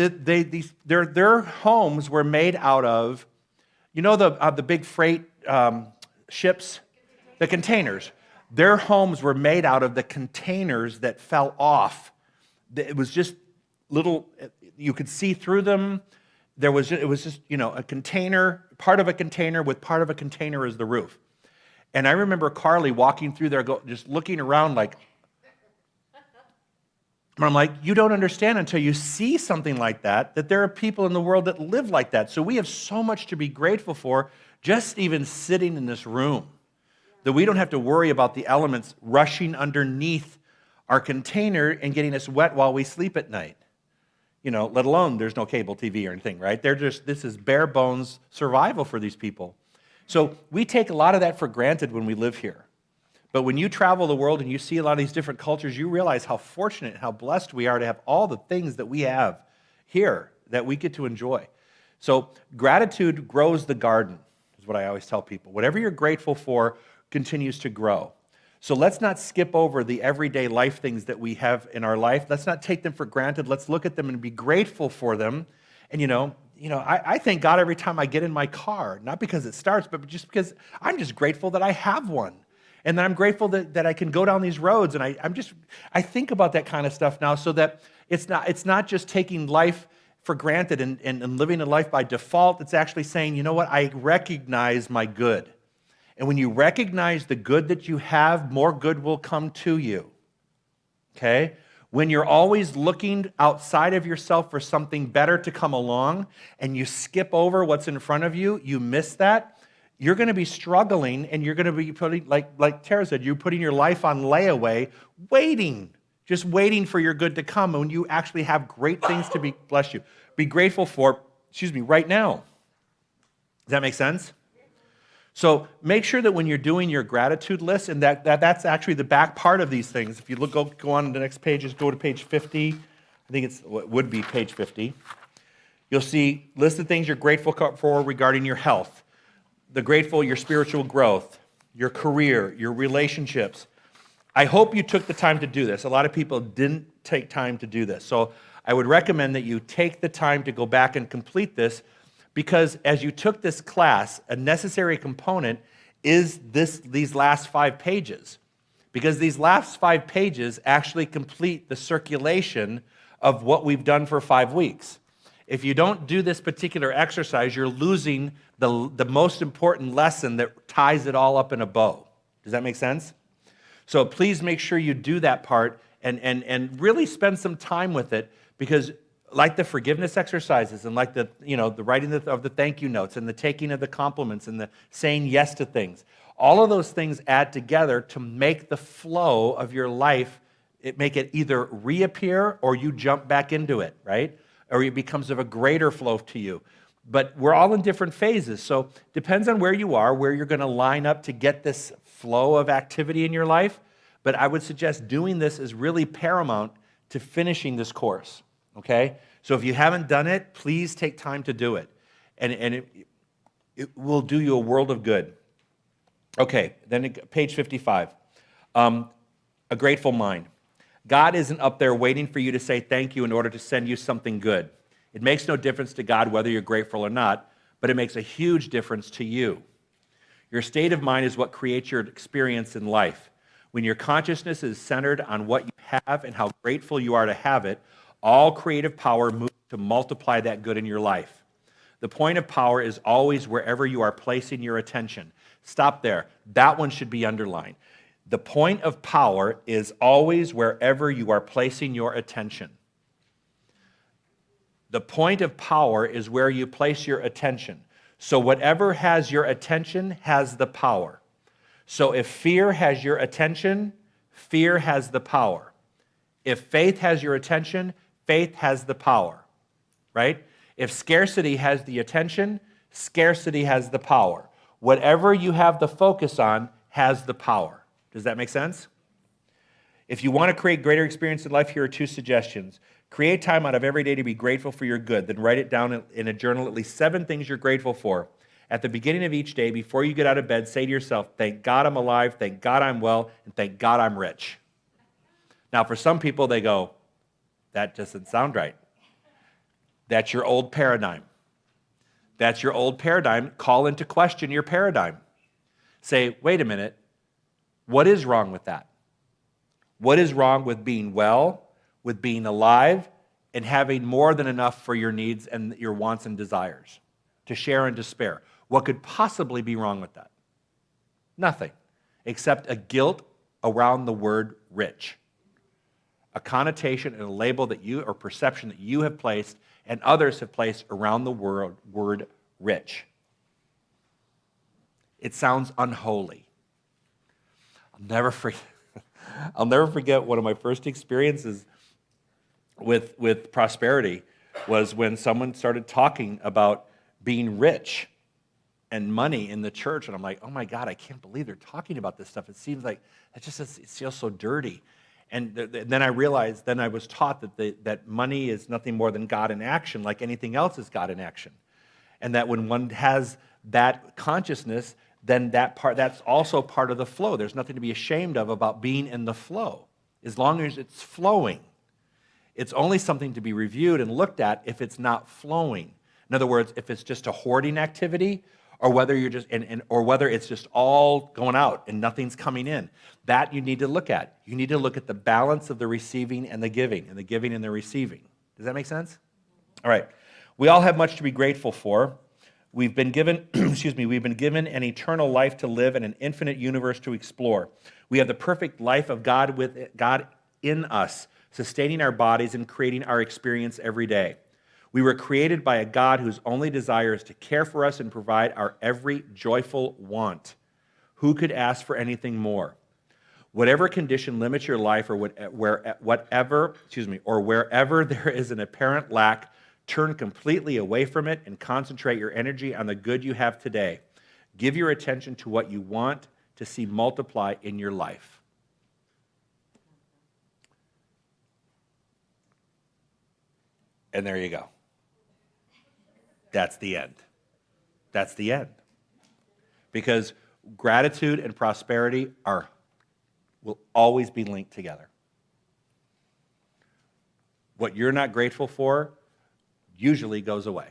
their homes were made out of, the big freight ships, the containers. Their homes were made out of the containers that fell off. It was just little. You could see through them. It was just a container, part of a container with part of a container as the roof. And I remember Carly walking through there, just looking around like, and I'm like, you don't understand until you see something like that there are people in the world that live like that. So we have so much to be grateful for, just even sitting in this room, that we don't have to worry about the elements rushing underneath our container and getting us wet while we sleep at night. Let alone there's no cable TV or anything, right? This is bare bones survival for these people. So we take a lot of that for granted when we live here. But when you travel the world and you see a lot of these different cultures, you realize how fortunate, how blessed we are to have all the things that we have here that we get to enjoy. So gratitude grows the garden, is what I always tell people. Whatever you're grateful for continues to grow. So let's not skip over the everyday life things that we have in our life. Let's not take them for granted. Let's look at them and be grateful for them. And I thank God every time I get in my car, not because it starts, but just because I'm just grateful that I have one. And that I'm grateful that I can go down these roads. And I think about that kind of stuff now, so that it's not just taking life for granted and living a life by default. It's actually saying, you know what, I recognize my good. And when you recognize the good that you have, more good will come to you. Okay? When you're always looking outside of yourself for something better to come along, and you skip over what's in front of you, you miss that, you're going to be struggling, and you're going to be putting, like Tara said, you're putting your life on layaway, just waiting for your good to come, when you actually have great things to bless you. Be grateful for, right now. Does that make sense? So make sure that when you're doing your gratitude list, and that's actually the back part of these things. If you look, go on to the next page, just go to page 50. I think it would be page 50. You'll see list of things you're grateful for regarding your health, your spiritual growth, your career, your relationships. I hope you took the time to do this. A lot of people didn't take time to do this. So I would recommend that you take the time to go back and complete this, because as you took this class, a necessary component is these last 5 pages. Because these last 5 pages actually complete the circulation of what we've done for 5 weeks. If you don't do this particular exercise, you're losing the most important lesson that ties it all up in a bow. Does that make sense? So please make sure you do that part and really spend some time with it, because like the forgiveness exercises and like the writing of the thank you notes and the taking of the compliments and the saying yes to things, all of those things add together to make the flow of your life, make it either reappear or you jump back into it, right? Or it becomes of a greater flow to you. But we're all in different phases, so depends on where you are, where you're going to line up to get this flow of activity in your life. But I would suggest doing this is really paramount to finishing this course, okay? So if you haven't done it, please take time to do it. And it will do you a world of good. Okay, then page 55. A grateful mind. God isn't up there waiting for you to say thank you in order to send you something good. It makes no difference to God whether you're grateful or not, but it makes a huge difference to you. Your state of mind is what creates your experience in life. When your consciousness is centered on what you have and how grateful you are to have it, all creative power moves to multiply that good in your life. The point of power is always wherever you are placing your attention. Stop there. That one should be underlined. The point of power is always wherever you are placing your attention. The point of power is where you place your attention. So whatever has your attention has the power. So if fear has your attention, fear has the power. If faith has your attention, faith has the power, right? If scarcity has the attention, scarcity has the power. Whatever you have the focus on has the power. Does that make sense? If you want to create greater experience in life, here are 2 suggestions. Create time out of every day to be grateful for your good. Then write it down in a journal, at least 7 things you're grateful for. At the beginning of each day, before you get out of bed, say to yourself, thank God I'm alive, thank God I'm well, and thank God I'm rich. Now, for some people, they go, that doesn't sound right. That's your old paradigm. That's your old paradigm. Call into question your paradigm. Say, wait a minute, what is wrong with that? What is wrong with being well, with being alive, and having more than enough for your needs and your wants and desires, to share and to spare? What could possibly be wrong with that? Nothing, except a guilt around the word rich. A connotation and a label that you, or perception that you have placed and others have placed around the word rich. It sounds unholy. I'll never forget one of my first experiences with prosperity was when someone started talking about being rich and money in the church, and I'm like, oh my God, I can't believe they're talking about this stuff. It seems like it feels so dirty. And then I realized, then I was taught that money is nothing more than God in action, like anything else is God in action. And that when one has that consciousness, then that's also part of the flow. There's nothing to be ashamed of about being in the flow, as long as it's flowing. It's only something to be reviewed and looked at if it's not flowing. In other words, if it's just a hoarding activity, or whether you're just or whether it's just all going out and nothing's coming in. That you need to look at. You need to look at the balance of the receiving and the giving and the receiving. Does that make sense? All right. We all have much to be grateful for. We've been given, we've been given an eternal life to live and an infinite universe to explore. We have the perfect life of God with God in us, sustaining our bodies and creating our experience every day. We were created by a God whose only desire is to care for us and provide our every joyful want. Who could ask for anything more? Whatever condition limits your life or wherever there is an apparent lack, turn completely away from it and concentrate your energy on the good you have today. Give your attention to what you want to see multiply in your life. And there you go. That's the end. That's the end. Because gratitude and prosperity will always be linked together. What you're not grateful for usually goes away.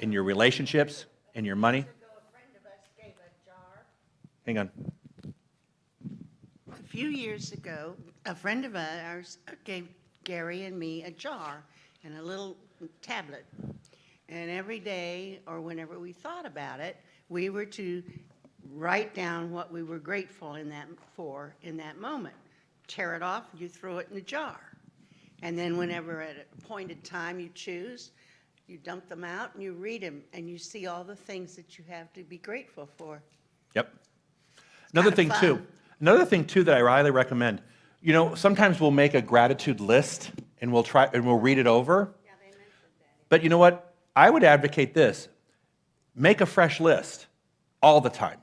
In your relationships, in your money. Hang on. A few years ago, a friend of ours gave Gary and me a jar and a little tablet. And every day, or whenever we thought about it, we were to write down what we were grateful in that moment. Tear it off, you throw it in the jar. And then whenever at a appointed time you choose, you dump them out and you read them and you see all the things that you have to be grateful for. Yep. Another thing too that I highly recommend, you know, sometimes we'll make a gratitude list and we'll read it over. Yeah, they mentioned that. But you know what? I would advocate this. Make a fresh list all the time.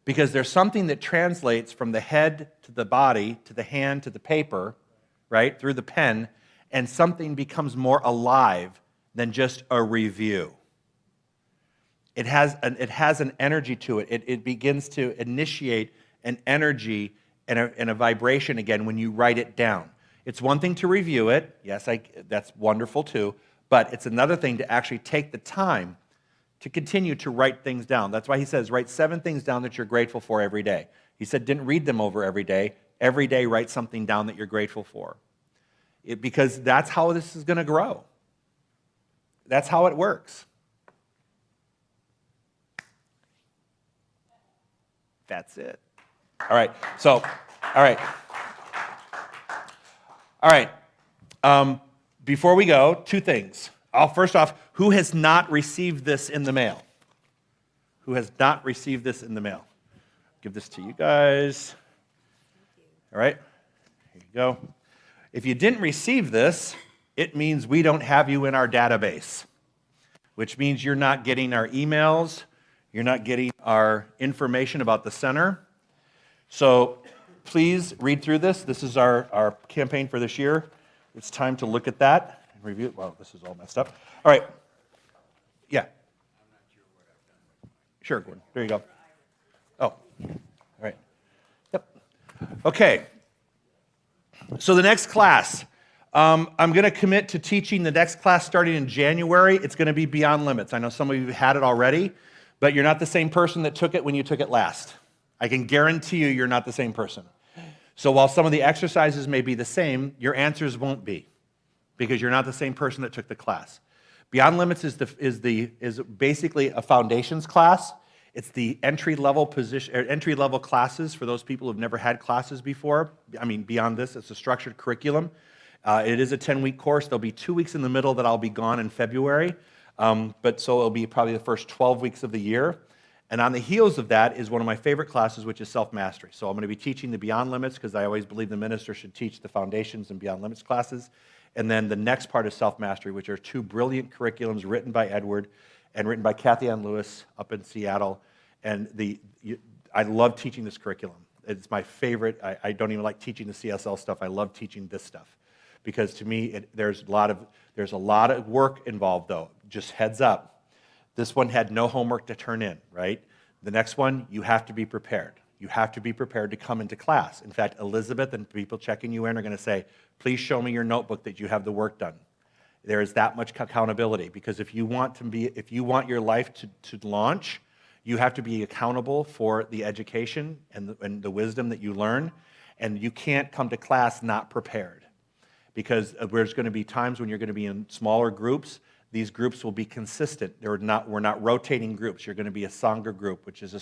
Because there's something that translates from the head to the body, to the hand, to the paper, right, through the pen, and something becomes more alive than just a review. It has an energy to it. It begins to initiate an energy and a vibration again when you write it down. It's one thing to review it. Yes, that's wonderful too. But it's another thing to actually take the time to continue to write things down. That's why he says, write 7 things down that you're grateful for every day. He said, didn't read them over every day. Every day, write something down that you're grateful for. Because that's how this is going to grow. That's how it works. That's it. All right. So, all right. Before we go, 2 things. First off, who has not received this in the mail? Who has not received this in the mail? Give this to you guys. All right. Here you go. If you didn't receive this, it means we don't have you in our database, which means you're not getting our emails, you're not getting our information about the center. So please read through this. This is our campaign for this year. It's time to look at that and review it. Wow, this is all messed up. All right. Yeah. Sure, Gordon. There you go. Oh, all right. Yep. Okay. So the next class, I'm going to commit to teaching the next class starting in January. It's going to be Beyond Limits. I know some of you have had it already, but you're not the same person that took it when you took it last. I can guarantee you you're not the same person. So while some of the exercises may be the same, your answers won't be because you're not the same person that took the class. Beyond Limits is basically a foundations class. It's the entry-level classes for those people who've never had classes before. I mean, beyond this, it's a structured curriculum. It is a 10-week course. There'll be 2 weeks in the middle that I'll be gone in February. But so it'll be probably the first 12 weeks of the year. And on the heels of that is one of my favorite classes, which is self-mastery. So I'm going to be teaching the Beyond Limits because I always believe the minister should teach the foundations and Beyond Limits classes. And then the next part is self-mastery, which are 2 brilliant curriculums written by Edward and written by Kathy Ann Lewis up in Seattle. And I love teaching this curriculum. It's my favorite. I don't even like teaching the CSL stuff. I love teaching this stuff. Because to me, there's a lot of work involved, though. Just heads up. This one had no homework to turn in, right? The next one, you have to be prepared. You have to be prepared to come into class. In fact, Elizabeth and people checking you in are going to say, please show me your notebook that you have the work done. There is that much accountability because if you want your life to launch, you have to be accountable for the education and the wisdom that you learn, and you can't come to class not prepared because there's going to be times when you're going to be in smaller groups. These groups will be consistent. We're not rotating groups. You're going to be a Sangha group, which is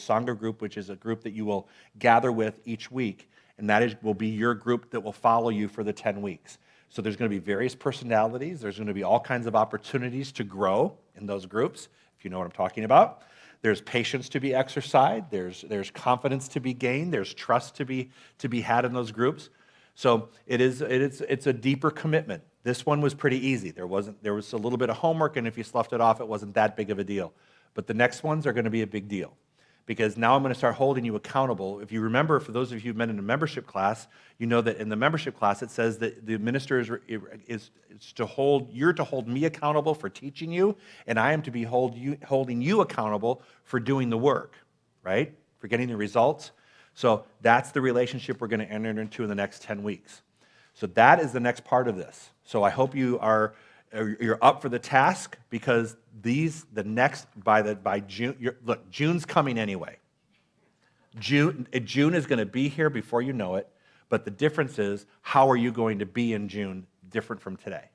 a group that you will gather with each week, and that will be your group that will follow you for the 10 weeks. So there's going to be various personalities. There's going to be all kinds of opportunities to grow in those groups, if you know what I'm talking about. There's patience to be exercised. There's confidence to be gained. There's trust to be had in those groups. So it's a deeper commitment. This one was pretty easy. There was a little bit of homework, and if you sloughed it off, it wasn't that big of a deal. but the next ones are going to be a big deal. Because now I'm going to start holding you accountable. If you remember, for those of you who've been in a membership class, you know that in the membership class it says that the minister is to hold, you're to hold me accountable for teaching you, and I am to be holding you accountable for doing the work, right? For getting the results. So that's the relationship we're going to enter into in the next 10 weeks. So that is the next part of this. So I hope you're up for the task, because by June, look, June's coming anyway. June is going to be here before you know it, but the difference is, how are you going to be in June different from today?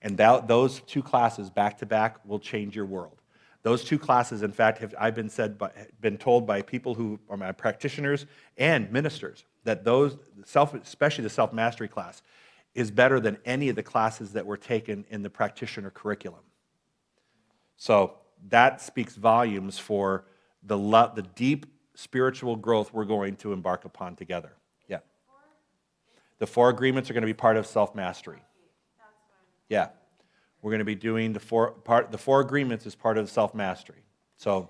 And those two classes back to back will change your world. Those two classes, in fact, I've been told by people who are my practitioners and ministers that those, especially the self-mastery class, is better than any of the classes that were taken in the practitioner curriculum. So that speaks volumes for the deep spiritual growth we're going to embark upon together. Yeah. The 4 agreements are going to be part of self-mastery. Yeah. We're going to be doing the 4 agreements as part of self-mastery. So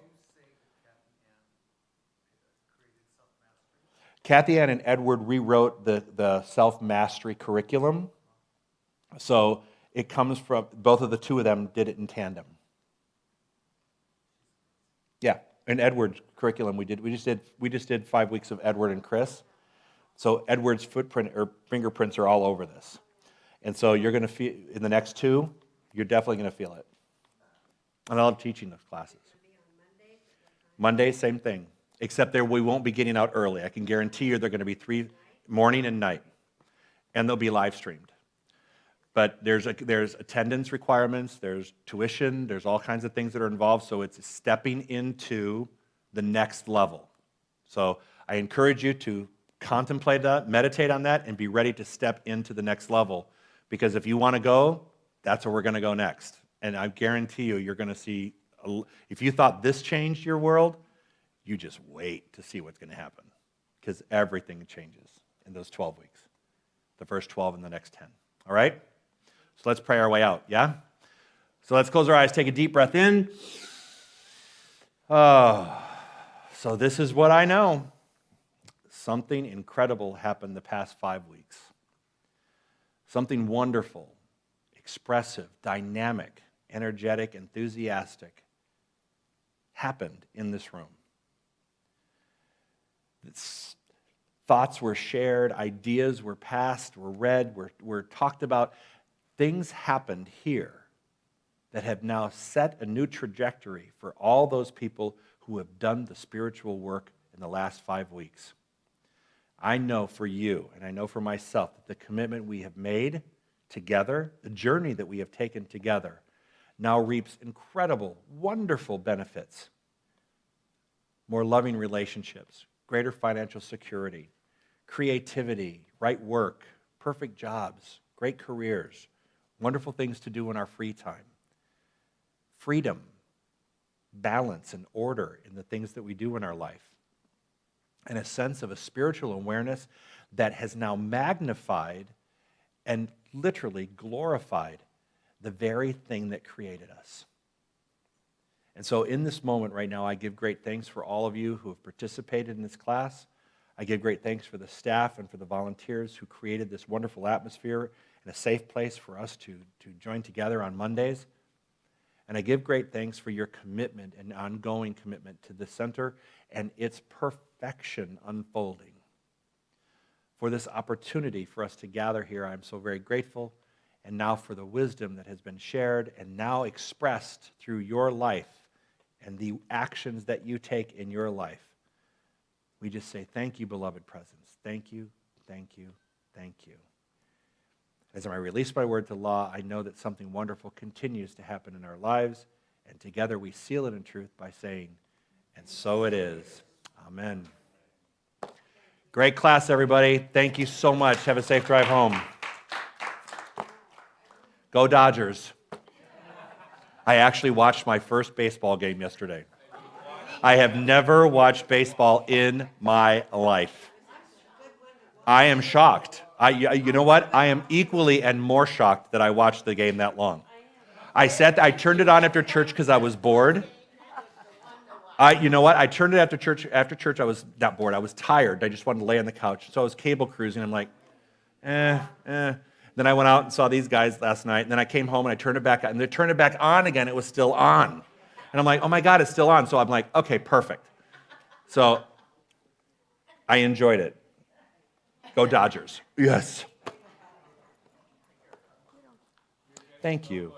Kathy Ann and Edward rewrote the self-mastery curriculum. So it comes from, both of the two of them did it in tandem. Yeah, in Edward's curriculum we just did 5 weeks of Edward and Chris. So Edward's footprint or fingerprints are all over this. And so you're going to feel, in the next 2, you're definitely going to feel it. And I'll be teaching those classes. Monday, same thing. Except we won't be getting out early. I can guarantee you they're going to be 3 morning and night. And they'll be live streamed. But there's attendance requirements, there's tuition, there's all kinds of things that are involved, so it's stepping into the next level. So I encourage you to contemplate that, meditate on that, and be ready to step into the next level. Because if you want to go, that's where we're going to go next. And I guarantee you, you're going to see, if you thought this changed your world, you just wait to see what's going to happen. Because everything changes in those 12 weeks. The first 12 and the next 10. All right? So let's pray our way out, yeah? So let's close our eyes, take a deep breath in. Oh, so this is what I know. Something incredible happened the past 5 weeks. Something wonderful, expressive, dynamic, energetic, enthusiastic happened in this room. Thoughts were shared, ideas were passed, were read, were talked about. Things happened here that have now set a new trajectory for all those people who have done the spiritual work in the last 5 weeks. I know for you, and I know for myself, that the commitment we have made together, the journey that we have taken together, now reaps incredible, wonderful benefits. More loving relationships, greater financial security, creativity, right work, perfect jobs, great careers, wonderful things to do in our free time, freedom, balance, and order in the things that we do in our life, and a sense of a spiritual awareness that has now magnified and literally glorified the very thing that created us. And so in this moment right now, I give great thanks for all of you who have participated in this class. I give great thanks for the staff and for the volunteers who created this wonderful atmosphere and a safe place for us to join together on Mondays. And I give great thanks for your commitment and ongoing commitment to the center and its perfection unfolding. For this opportunity for us to gather here, I'm so very grateful. And now for the wisdom that has been shared and now expressed through your life and the actions that you take in your life. We just say, thank you, beloved presence. Thank you, thank you, thank you. As I release my word to law, I know that something wonderful continues to happen in our lives, and together we seal it in truth by saying, and so it is. Amen. Great class, everybody. Thank you so much. Have a safe drive home. Go Dodgers. I actually watched my first baseball game yesterday. I have never watched baseball in my life. I am shocked. You know what? I am equally and more shocked that I watched the game that long. I turned it on after church because I was bored. You know what? I turned it after church. After church, I was not bored. I was tired. I just wanted to lay on the couch. So I was cable cruising. I'm like, eh. Then I went out and saw these guys last night. And then I came home and I turned it back on. And they turned it back on again. It was still on. And I'm like, oh my God, it's still on. So I'm like, okay, perfect. So I enjoyed it. Go Dodgers. Yes. Thank you.